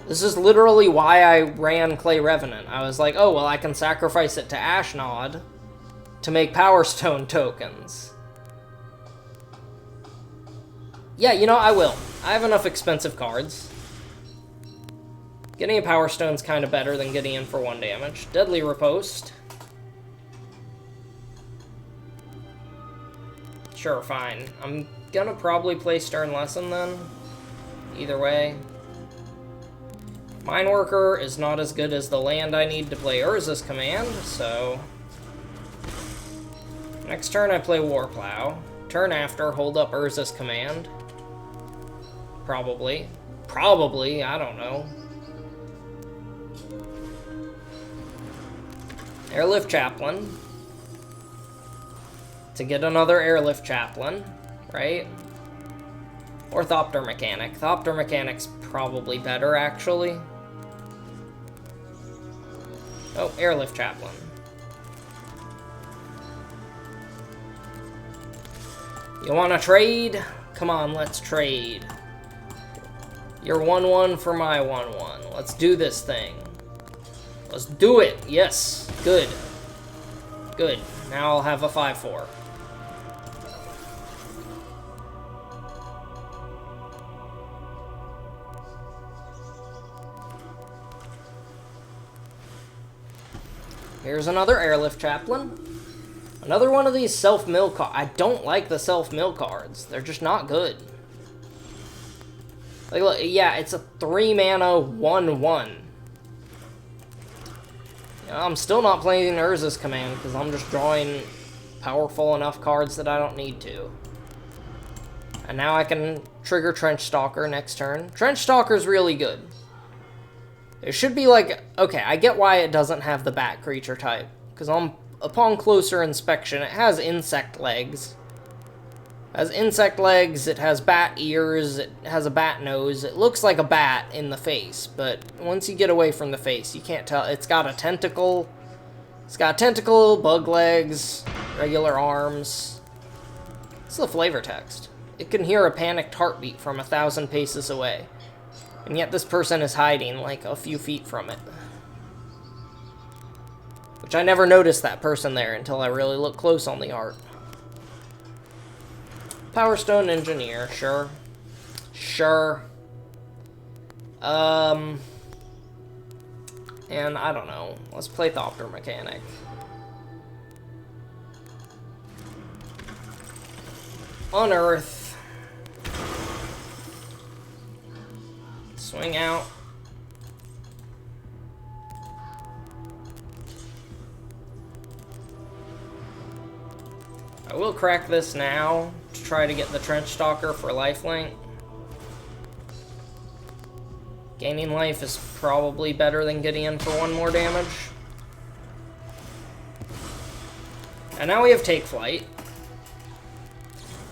This is literally why I ran Clay Revenant. I was like, oh, well, I can sacrifice it to Ashnod to make Power Stone tokens. Yeah, you know, I will. I have enough expensive cards. Getting a Power Stone's kind of better than getting in for 1 damage. Deadly Riposte. Sure, fine. I'm gonna probably play Stern Lesson then. Either way. Mine Worker is not as good as the land I need to play Urza's Command, so... Next turn I play Warplow. Turn after, hold up Urza's Command. Probably. Probably, I don't know. Airlift Chaplain. To get another Airlift Chaplain, right? Or Thopter Mechanic. Thopter Mechanic's probably better, actually. Oh, Airlift Chaplain. You wanna trade? Come on, let's trade. Your 1-1 for my 1-1. Let's do this thing. Let's do it! Yes! Good. Good. Now I'll have a 5-4. Here's another Airlift Chaplain. Another one of these self-mill cards. I don't like the self-mill cards. They're just not good. Like, look, yeah, it's a 3-mana 1-1. You know, I'm still not playing Urza's Command because I'm just drawing powerful enough cards that I don't need to. And now I can trigger Trench Stalker next turn. Trench Stalker's really good. It should be like... Okay, I get why it doesn't have the bat creature type. Because upon closer inspection, it has insect legs. It has insect legs, it has bat ears, it has a bat nose. It looks like a bat in the face, but once you get away from the face, you can't tell. It's got a tentacle. It's got a tentacle, bug legs, regular arms. It's the flavor text. It can hear a panicked heartbeat from 1,000 paces away. And yet this person is hiding like a few feet from it. Which I never noticed that person there until I really looked close on the art. Power Stone Engineer, sure. Sure. And I don't know. Let's play Thopter Mechanic. Unearth. Swing out. I will crack this now to try to get the Trench Stalker for lifelink. Gaining life is probably better than getting in for 1 more damage. And now we have Take Flight.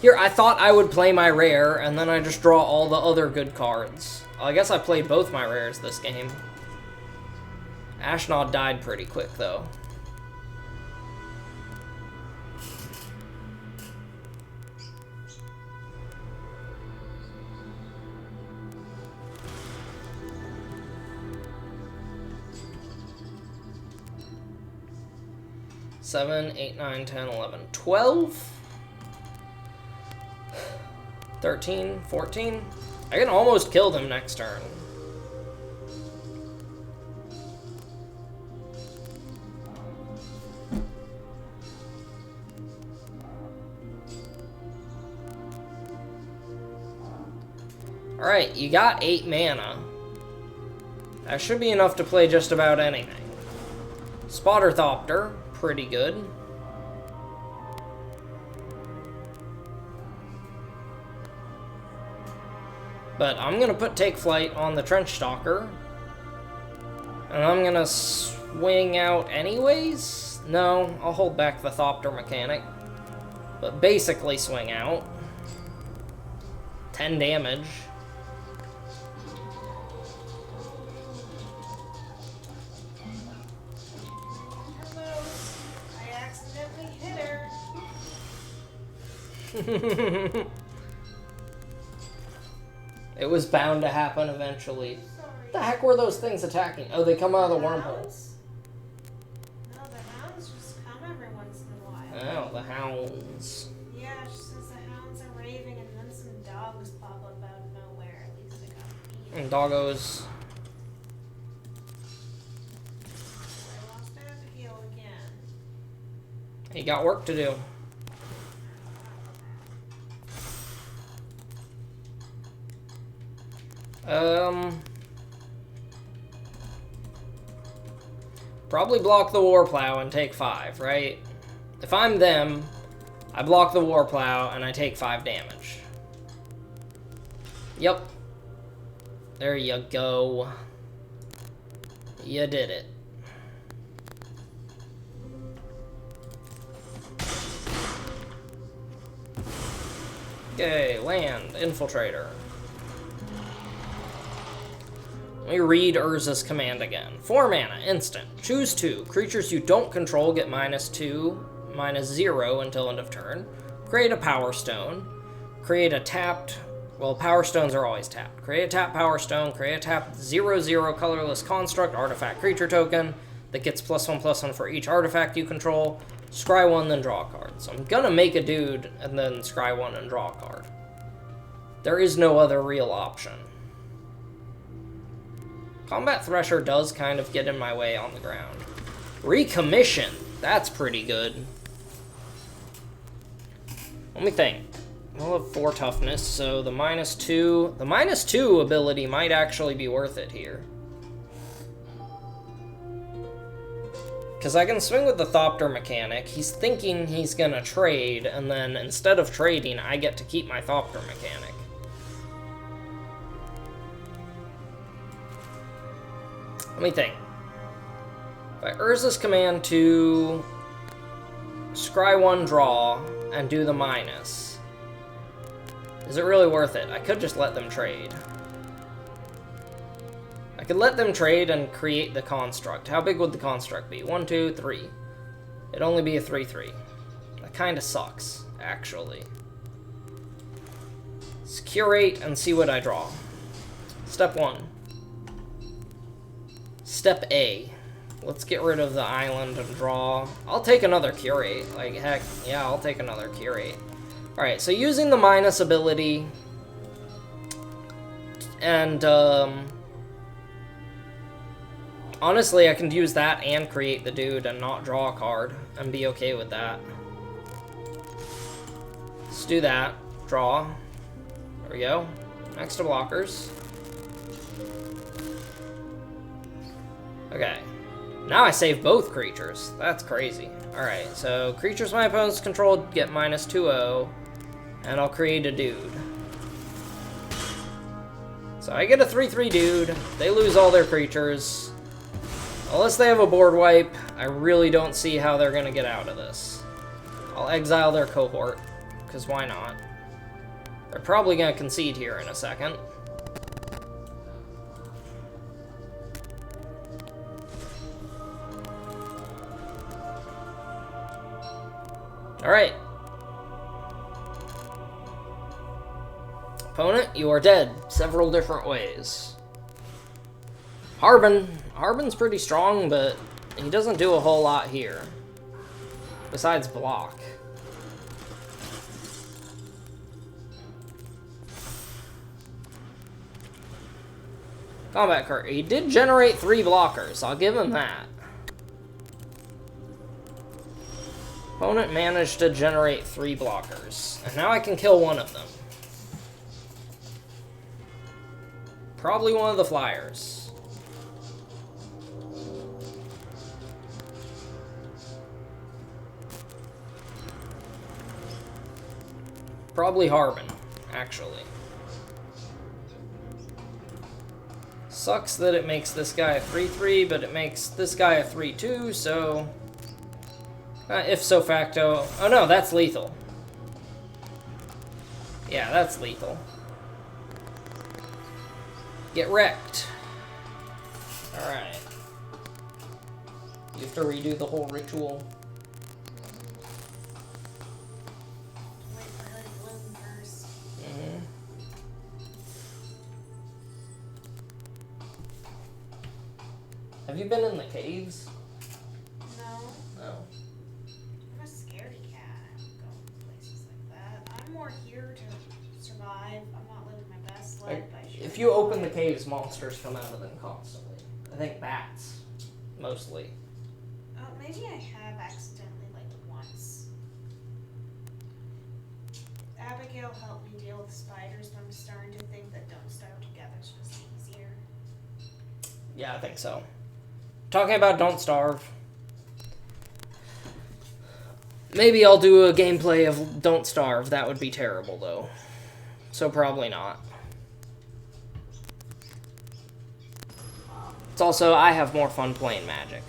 Here, I thought I would play my rare, and then I just draw all the other good cards. Well, I guess I played both my rares this game. Ashnod died pretty quick, though. Seven, 8, 9, 10, 11, 12, 13, 14. I can almost kill them next turn. Alright, you got 8 mana. That should be enough to play just about anything. Spotter Thopter, pretty good. But I'm gonna put Take Flight on the Trench Stalker. And I'm gonna swing out anyways? No, I'll hold back the Thopter Mechanic. But basically swing out. 10 damage. I accidentally hit her. It was bound to happen eventually. Sorry. What the heck were those things attacking? Oh, they come out of the wormhole. Hounds? No, the hounds just come every once in a while. Oh, the hounds. Yeah, she says the hounds are raving and then some dogs pop up out of nowhere. At least they got me. And doggos. I lost Abigail again. You got work to do. Probably block the war plow and take 5, right? If I'm them, I block the war plow and I take 5 damage. Yep. There you go. You did it. Okay, land, infiltrator. Let me read Urza's command again. 4 mana, instant. Choose 2. Creatures you don't control get -2, -0 until end of turn. Create a Power Stone. Create a tapped... Well, Power Stones are always tapped. Create a tapped Power Stone. Create a tapped 0/0 colorless construct artifact creature token that gets +1/+1 for each artifact you control. Scry 1, then draw a card. So I'm gonna make a dude and then scry 1 and draw a card. There is no other real option. Combat Thresher does kind of get in my way on the ground. Recommission! That's pretty good. Let me think. I'll have 4 toughness, so the -2... The -2 ability might actually be worth it here. Because I can swing with the Thopter mechanic. He's thinking he's gonna trade, and then instead of trading, I get to keep my Thopter mechanic. Let me think. If I Urza's command to scry 1, draw, and do the minus, is it really worth it? I could just let them trade. I could let them trade and create the construct. How big would the construct be? 1, 2, 3. It'd only be a 3/3. That kind of sucks, actually. Let's curate and see what I draw. Step 1. Step A. Let's get rid of the island and draw. I'll take another curate. Like, heck, yeah, I'll take another curate. Alright, so using the minus ability, and, honestly, I can use that and create the dude and not draw a card and be okay with that. Let's do that. Draw. There we go. Next to blockers. Okay. Now I save both creatures. That's crazy. Alright, so creatures my opponents control get -2/0, and I'll create a dude. So I get a 3/3 dude. They lose all their creatures. Unless they have a board wipe, I really don't see how they're going to get out of this. I'll exile their cohort, because why not? They're probably going to concede here in a second. Alright. Opponent, you are dead several different ways. Harbin's pretty strong, but he doesn't do a whole lot here. Besides block. Combat card. He did generate 3 blockers. I'll give him that. Opponent managed to generate 3 blockers. And now I can kill one of them. Probably one of the flyers. Probably Harbin, actually. Sucks that it makes this guy a 3-3, but it makes this guy a 3-2, so... if so facto... Oh no, that's lethal. Yeah, that's lethal. Get wrecked. Alright. You have to redo the whole ritual. Wait for her to bloom first. Mm-hmm. Have you been in the caves? No. No. I'm a scaredy cat. I don't go places like that. I'm more here to survive. I'm not living my best life by shooting. If you open the caves, monsters come out of them constantly. I think bats, mostly. Oh, maybe I have accidentally, like, once. Abigail helped me deal with spiders, but I'm starting to think that Don't Starve Together is just easier. Yeah, I think so. Talking about Don't Starve. Maybe I'll do a gameplay of Don't Starve. That would be terrible, though. So probably not. It's also, I have more fun playing Magic.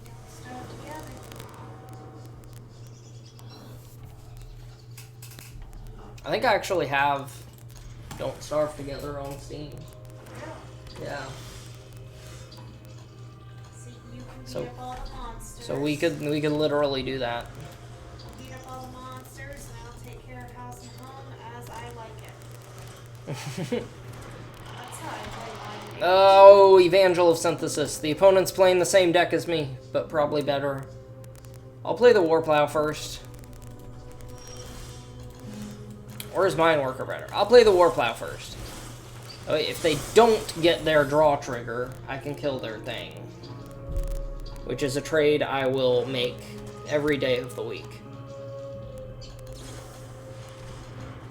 Don't Starve Together. I think I actually have Don't Starve Together on Steam. Really? Yeah. See, you can So- beat up all the monsters. So we could literally do that. Beat up all the monsters, and I'll take care of house and home as I like it. That's how I play mine. Oh, Evangel of Synthesis. The opponent's playing the same deck as me, but probably better. I'll play the Warplow first. Or is Mine Worker better? I'll play the Warplow first. Oh, wait, if they don't get their draw trigger, I can kill their thing. Which is a trade I will make every day of the week.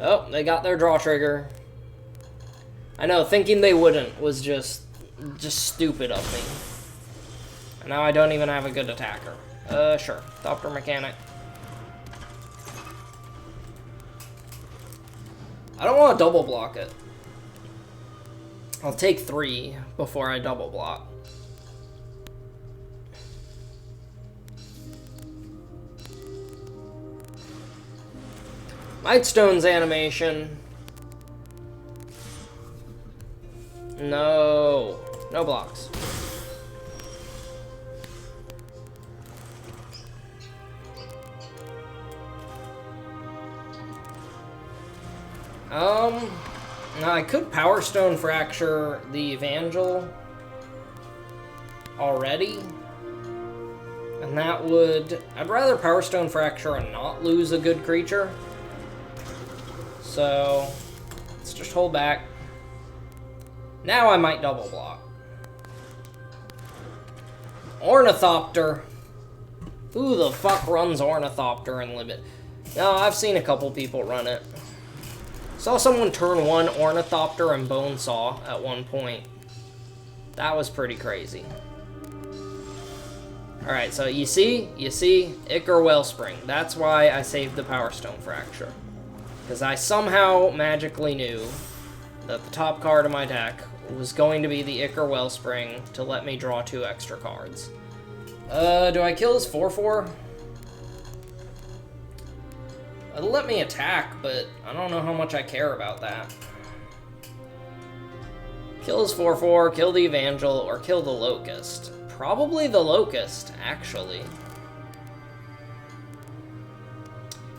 Oh, they got their draw trigger. I know, thinking they wouldn't was just stupid of me. And now I don't even have a good attacker. Sure. Thopter Mechanic. I don't want to double block it. I'll take 3 before I double block. Mightstone's animation. No. No blocks. Now I could Power Stone Fracture the Evangel already. And that would... I'd rather Power Stone Fracture and not lose a good creature. So, let's just hold back. Now I might double block. Ornithopter. Who the fuck runs Ornithopter in Limit? No, I've seen a couple people run it. Saw someone turn 1 Ornithopter and Bonesaw at one point. That was pretty crazy. Alright, so you see, Ichor Wellspring. That's why I saved the Power Stone Fracture. Because I somehow magically knew that the top card of my deck was going to be the Ichor Wellspring to let me draw 2 extra cards. Do I kill his 4/4? It'll let me attack, but I don't know how much I care about that. Kill his 4/4, kill the Evangel, or kill the Locust. Probably the Locust, actually.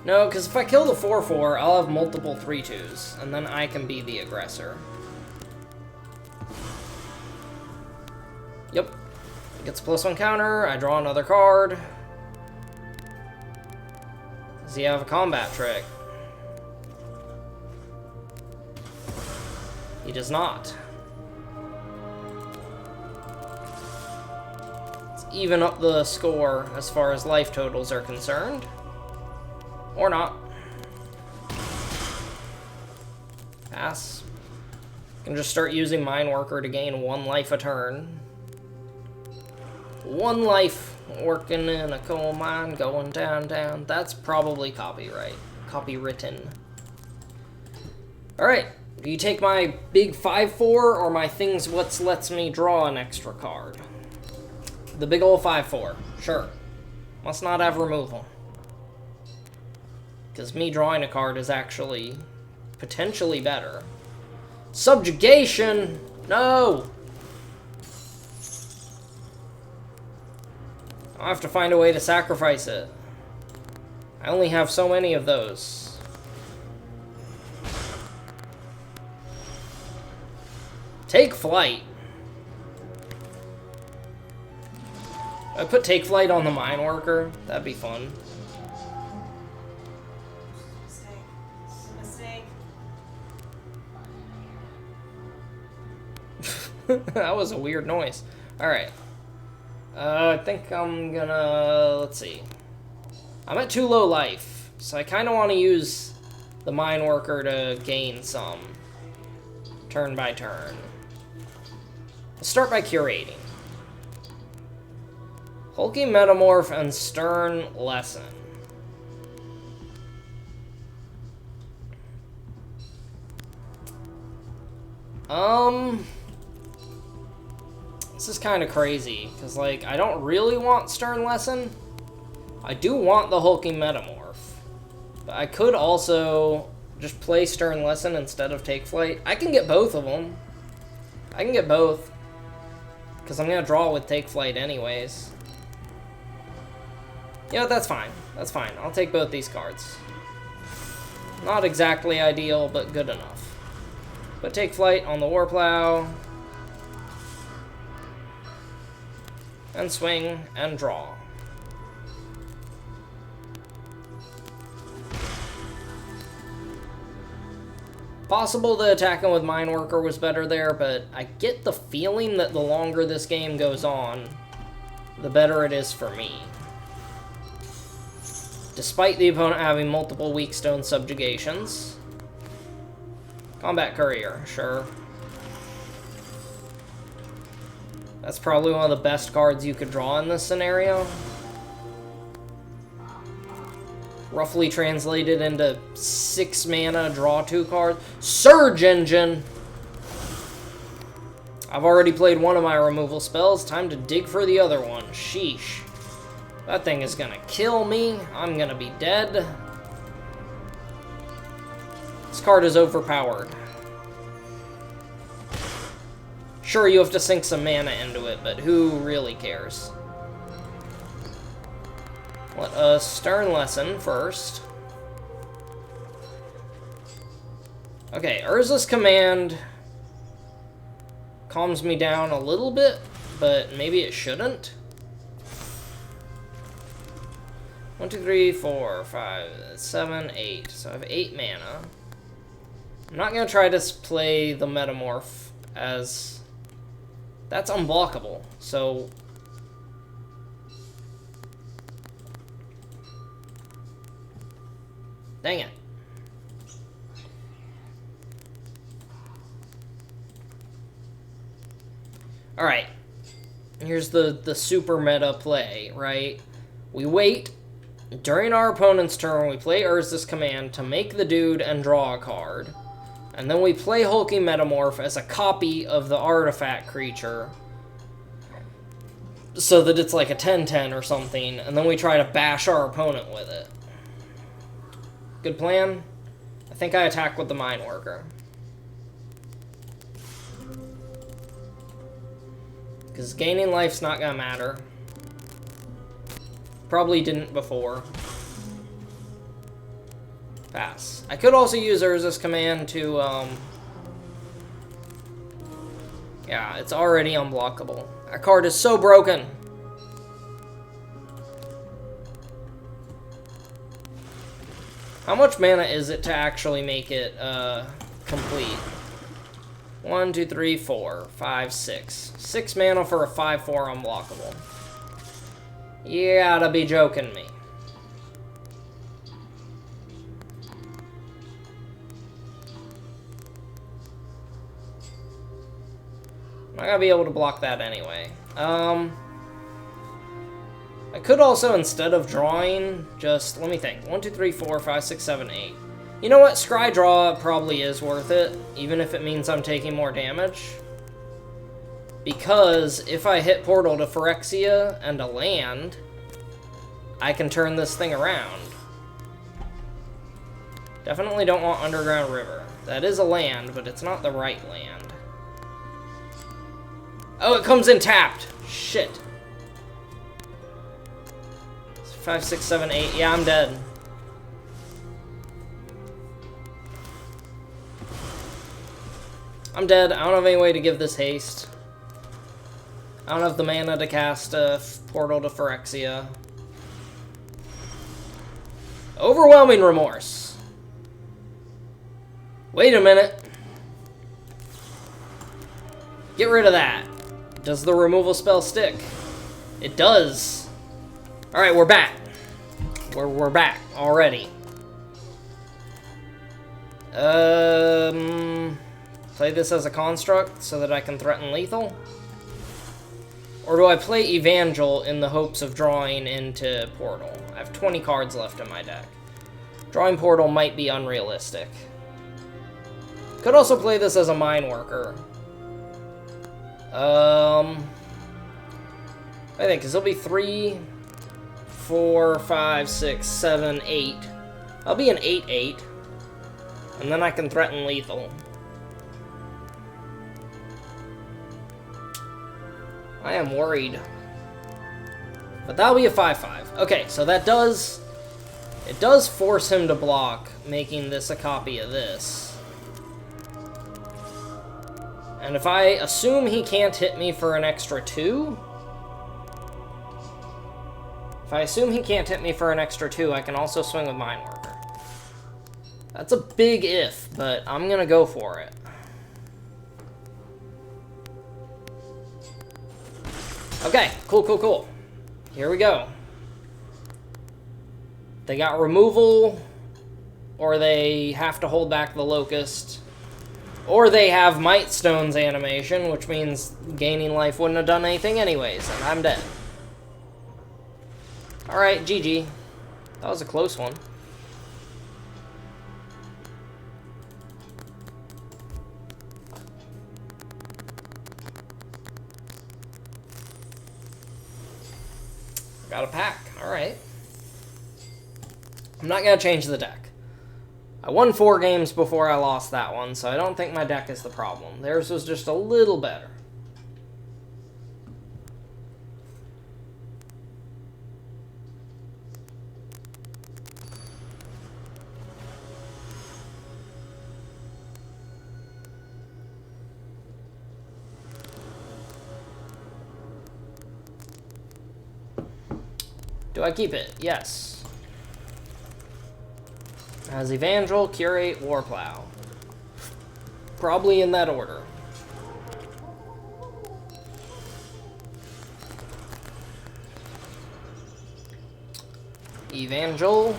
No, because if I kill the 4/4, I'll have multiple 3/2s, and then I can be the aggressor. Yep. It gets a +1 counter, I draw another card. Does he have a combat trick? He does not. Let's even up the score as far as life totals are concerned. Or not. Pass. Can just start using Mine Worker to gain 1 life a turn. 1 life working in a coal mine, going down, down. That's probably copyright. Copywritten. Alright, Do you take my big 5-4 or my things what lets me draw an extra card? The big ol' 5-4. Sure. Must not have removal. Because me drawing a card is actually potentially better. Subjugation! No! I'll have to find a way to sacrifice it. I only have so many of those. Take flight. I put take flight on the mine worker. That'd be fun. Mistake. It's a mistake. That was a weird noise. Alright. I think I'm gonna... Let's see. I'm at 2 low life, so I kind of want to use the mine worker to gain some. Turn by turn. Let's start by curating. Hulky Metamorph and Stern Lesson. This is kind of crazy, because, like, I don't really want Stern Lesson. I do want the Hulking Metamorph. But I could also just play Stern Lesson instead of Take Flight. I can get both of them. I can get both. Because I'm going to draw with Take Flight anyways. Yeah, that's fine. That's fine. I'll take both these cards. Not exactly ideal, but good enough. But Take Flight on the Warplow. And swing and draw. Possible the attacking with Mine Worker was better there, but I get the feeling that the longer this game goes on, the better it is for me. Despite the opponent having multiple weak stone subjugations. Combat Courier, sure. That's probably one of the best cards you could draw in this scenario. Roughly translated into 6 mana, draw 2 cards. Surge Engine! I've already played one of my removal spells. Time to dig for the other one. Sheesh. That thing is gonna kill me. I'm gonna be dead. This card is overpowered. Sure, you have to sink some mana into it, but who really cares? Let us Stern Lesson first. Okay, Urza's Command calms me down a little bit, but maybe it shouldn't. 1, 2, 3, 4, 5, 7, 8. So I have 8 mana. I'm not going to try to play the Metamorph as... That's unblockable, so... Dang it. Alright. Here's the super meta play, right? We wait. During our opponent's turn, we play Urza's Command to make the dude and draw a card. And then we play Hulking Metamorph as a copy of the artifact creature. So that it's like a 10-10 or something. And then we try to bash our opponent with it. Good plan? I think I attack with the Mine Worker. Because gaining life's not gonna matter. Probably didn't before. Pass. I could also use Urza's Command to, yeah, it's already unblockable. That card is so broken. How much mana is it to actually make it, complete? 1, 2, 3, 4, 5, 6. 6 mana for a 5/4 unblockable. You gotta be joking me. I'm not gonna be able to block that anyway. I could also, instead of drawing, just, let me think. 1, 2, 3, 4, 5, 6, 7, 8. You know what? Scry Draw probably is worth it, even if it means I'm taking more damage. Because if I hit Portal to Phyrexia and a land, I can turn this thing around. Definitely don't want Underground River. That is a land, but it's not the right land. Oh, it comes in tapped! Shit. 5, 6, 7, 8. Yeah, I'm dead. I'm dead. I don't have any way to give this haste. I don't have the mana to cast a Portal to Phyrexia. Overwhelming Remorse. Wait a minute. Get rid of that. Does the removal spell stick? It does. Alright, we're back. We're back already. Play this as a construct so that I can threaten lethal? Or do I play Evangel in the hopes of drawing into Portal? I have 20 cards left in my deck. Drawing Portal might be unrealistic. Could also play this as a Mine Worker. I think, because it'll be 3, 4, 5, 6, 7, 8. I'll be an 8/8. And then I can threaten lethal. I am worried. But that'll be a 5/5. Okay, so that does... It does force him to block, making this a copy of this. And if I assume he can't hit me for an extra 2... If I assume he can't hit me for an extra 2, I can also swing with Mine Worker. That's a big if, but I'm gonna go for it. Okay, cool. Here we go. They got removal, or they have to hold back the Locust, or they have Might Stone's animation, which means gaining life wouldn't have done anything anyways, and I'm dead. Alright, GG. That was a close one. Got a pack. Alright. I'm not going to change the deck. I won 4 games before I lost that one, so I don't think my deck is the problem. Theirs was just a little better. Do I keep it? Yes. As Evangel, Curate, Warplow. Probably in that order. Evangel.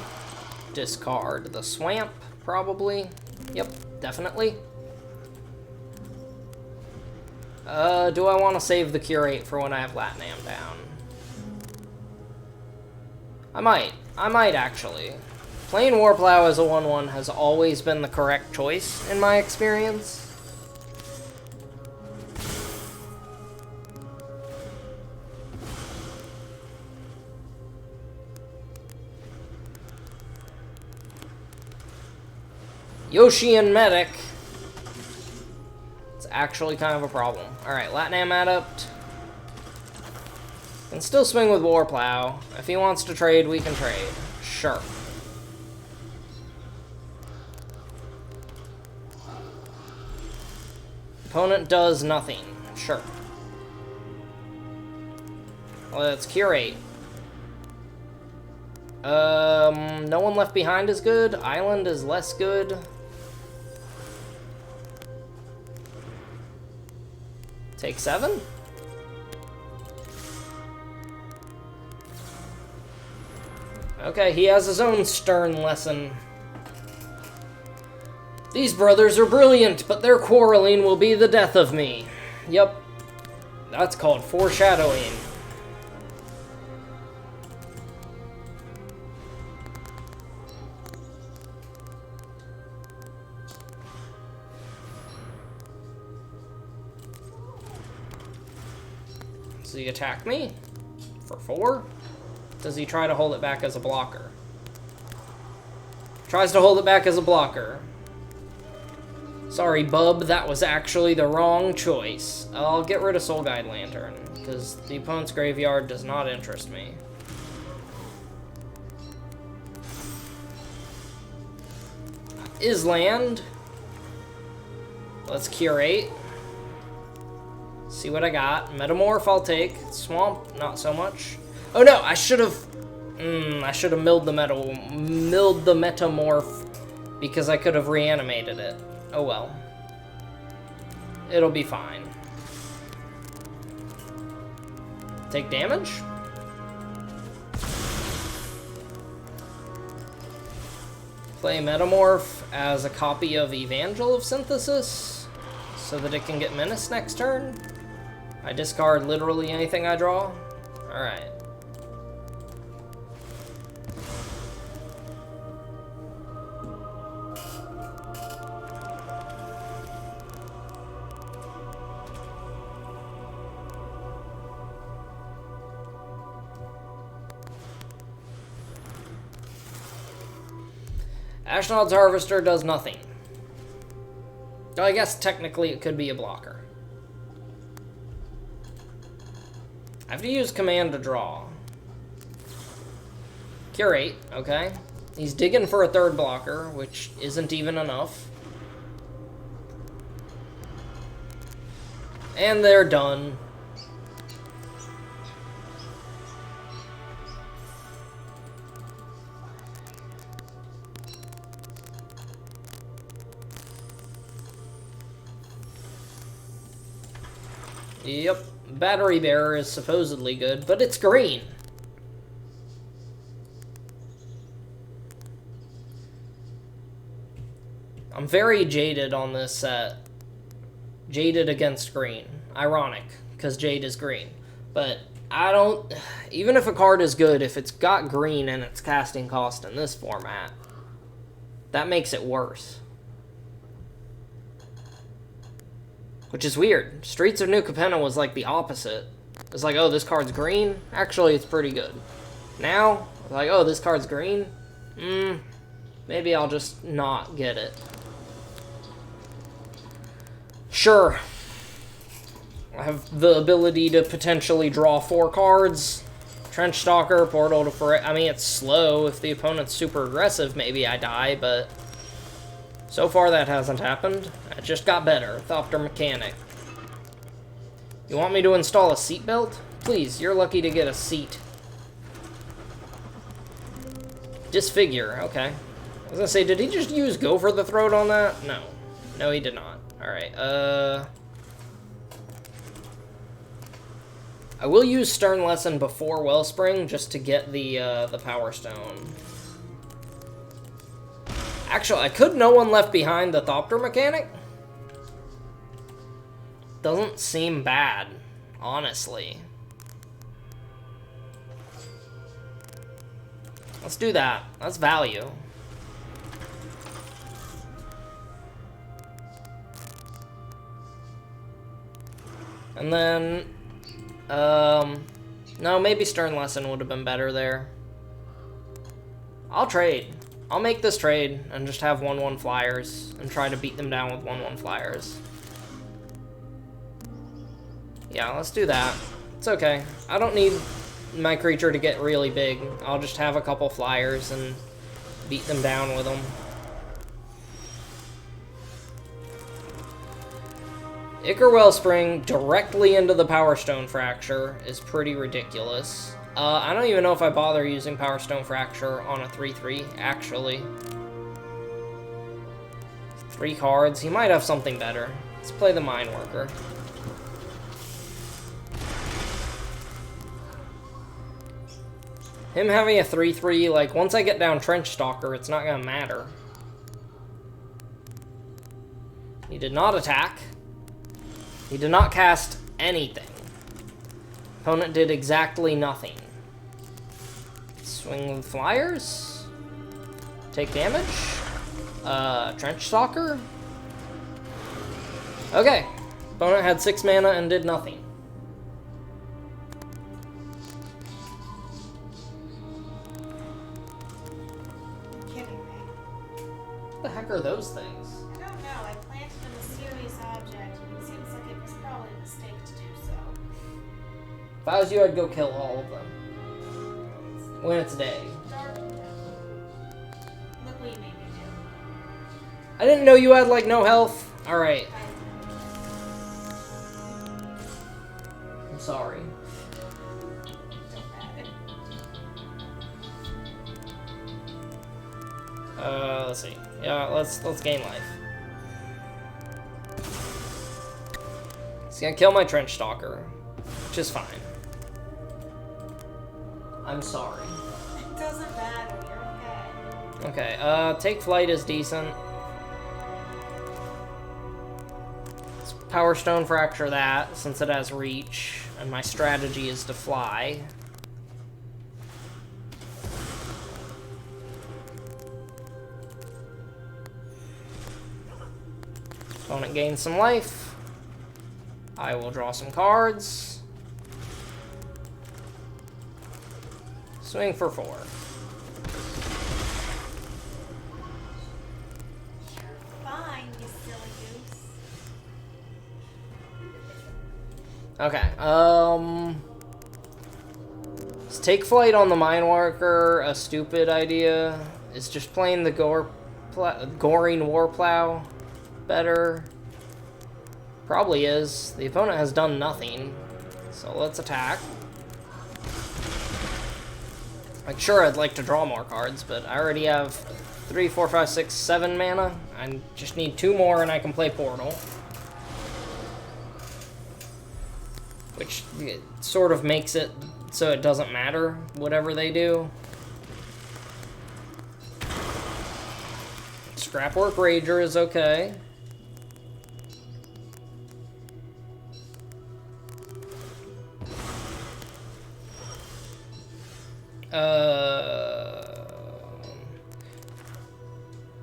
Discard the Swamp, probably. Yep, definitely. Do I want to save the Curate for when I have Latnam down? I might actually. Playing Warplow as a 1/1 has always been the correct choice, in my experience. Yoshi and Medic. It's actually kind of a problem. Alright, Latnam Adept. Can still swing with Warplow. If he wants to trade, we can trade. Sure. Opponent does nothing. Sure. Let's curate. No One Left Behind is good. Island is less good. Take 7? Okay, he has his own stern lesson. These brothers are brilliant, but their quarreling will be the death of me. Yep. That's called foreshadowing. Does he attack me? For 4? Does he try to hold it back as a blocker? Tries to hold it back as a blocker. Sorry, bub, that was actually the wrong choice. I'll get rid of Soul Guide Lantern, because the opponent's graveyard does not interest me. Is land. Let's curate. See what I got. Metamorph, I'll take. Swamp, not so much. Oh no, I should have milled the metamorph because I could have reanimated it. Oh well. It'll be fine. Take damage. Play Metamorph as a copy of Evangel of Synthesis so that it can get Menace next turn. I discard literally anything I draw. Alright. Ashnod's Harvester does nothing. Though I guess technically it could be a blocker. I have to use command to draw. Curate, okay. He's digging for a 3rd blocker, which isn't even enough. And they're done. Yep, Battery Bearer is supposedly good, but it's green. I'm very jaded on this set. Jaded against green. Ironic, because Jade is green. But I don't... Even if a card is good, if it's got green and its casting cost in this format, that makes it worse. Which is weird. Streets of New Capenna was like the opposite. It's like, oh, this card's green? Actually, it's pretty good. Now, like, oh, this card's green? Maybe I'll just not get it. Sure. I have the ability to potentially draw 4 cards. Trench Stalker, Portal to Foray. I mean, it's slow. If the opponent's super aggressive, maybe I die, but... So far, that hasn't happened. It just got better. Thopter Mechanic. You want me to install a seat belt? Please, you're lucky to get a seat. Disfigure, okay. I was gonna say, did he just use Go for the Throat on that? No. No, he did not. Alright, I will use Stern Lesson before Wellspring just to get the Power Stone. Actually, I could No One Left Behind the Thopter Mechanic. Doesn't seem bad, honestly. Let's do that. That's value. And then, no, maybe Stern Lesson would have been better there. I'll trade. I'll make this trade and just have 1/1 flyers and try to beat them down with 1/1 flyers. Yeah, let's do that. It's okay. I don't need my creature to get really big. I'll just have a couple flyers and beat them down with them. Ichor Wellspring directly into the Power Stone Fracture is pretty ridiculous. I don't even know if I bother using Power Stone Fracture on a 3/3, actually. 3 cards. He might have something better. Let's play the Mine Worker. Him having a 3/3, like, once I get down Trench Stalker, it's not gonna matter. He did not attack. He did not cast anything. Opponent did exactly nothing. Swing with flyers. Take damage. Trench Stalker. Okay. Opponent had 6 mana and did nothing. What the heck are those things? I don't know. I planted a mysterious object, and it seems like it was probably a mistake to do so. If I was you, I'd go kill all of them. When it's day. Dark now. Look what you made me do. I didn't know you had, like, no health. Alright. I'm sorry. Don't matter. Let's see. Yeah, let's gain life. He's gonna kill my trench stalker, which is fine. I'm sorry. It doesn't matter. You're okay. Okay, take flight is decent. Let's power stone fracture that, since it has reach, and my strategy is to fly. Opponent gains some life. I will draw some cards. Swing for 4. You're fine, you silly goose. Okay, is take flight on the mine worker a stupid idea? Is just playing the goring war plow better? Probably is. The opponent has done nothing, so let's attack. Like, sure, I'd like to draw more cards, but I already have 3, 4, 5, 6, 7 mana. I just need 2 more and I can play Portal. Which sort of makes it so it doesn't matter, whatever they do. Scrapwork Rager is okay.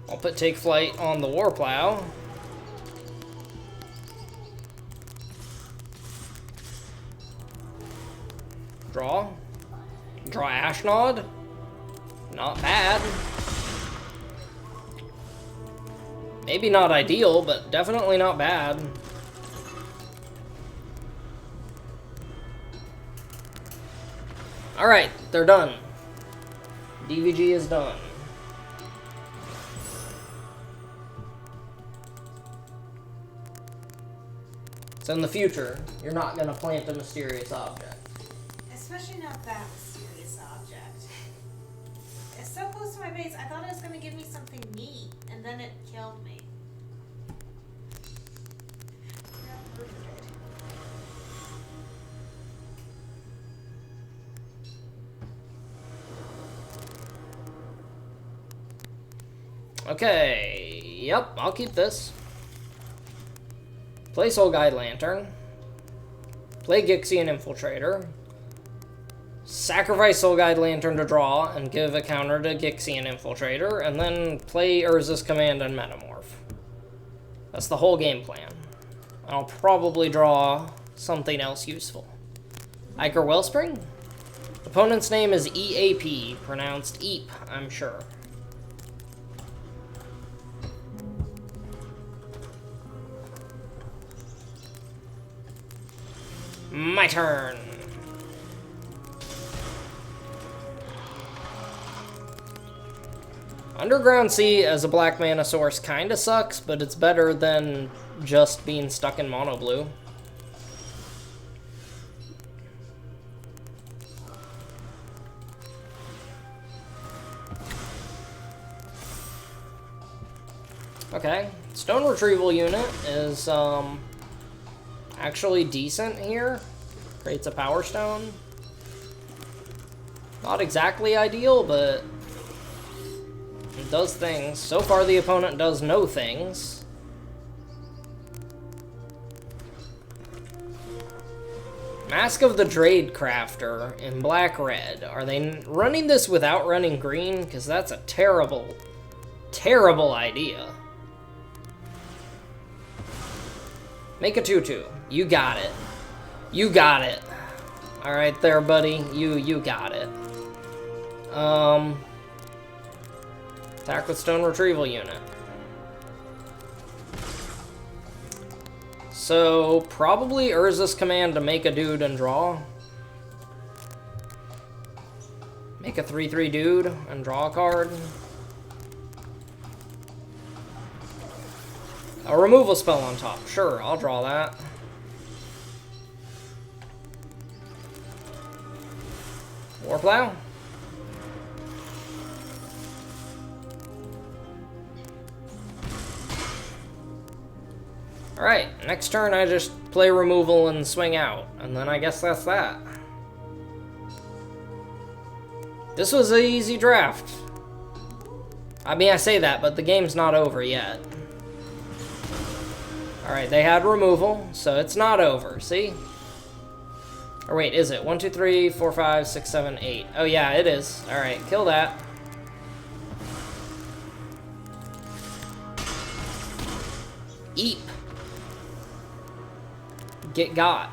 I'll put Take Flight on the Warplow. Draw. Draw Ashnod. Not bad. Maybe not ideal, but definitely not bad. Alright, they're done. DVG is done. So in the future, you're not going to plant a mysterious object. Especially not that mysterious object. It's so close to my base, I thought it was going to give me something neat, and then it killed me. Okay, yep, I'll keep this. Play Soul Guide Lantern. Play Gixian Infiltrator. Sacrifice Soul Guide Lantern to draw and give a counter to Gixian Infiltrator, and then play Urza's Command and Metamorph. That's the whole game plan. I'll probably draw something else useful. Ichor Wellspring? Opponent's name is EAP, pronounced Eep, I'm sure. My turn. Underground Sea as a black mana source kinda sucks, but it's better than just being stuck in mono blue. Okay, Stone Retrieval Unit is actually decent here. Creates a Power Stone. Not exactly ideal, but it does things. So far, the opponent does no things. Mask of the Drade Crafter in black-red. Are they running this without running green? Because that's a terrible, terrible idea. Make a 2/2. You got it. You got it. Alright there, buddy. You got it. Attack with Stone Retrieval Unit. So, probably Urza's command to make a dude and draw. Make a 3/3 dude and draw a card. A removal spell on top. Sure, I'll draw that. Warplow. Alright, next turn I just play removal and swing out. And then I guess that's that. This was an easy draft. I mean, I say that, but the game's not over yet. Alright, they had removal, so it's not over, see? Or wait, is it? 1, 2, 3, 4, 5, 6, 7, 8. Oh yeah, it is. Alright, kill that. Eep. Get got.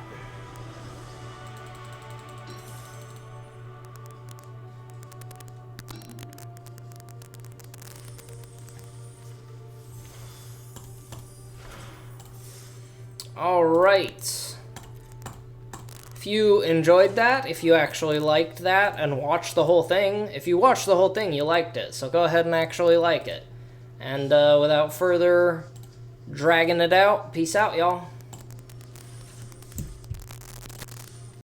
Alright. If you enjoyed that, if you actually liked that and watched the whole thing, if you watched the whole thing, you liked it. So go ahead and actually like it. And without further dragging it out, peace out, y'all.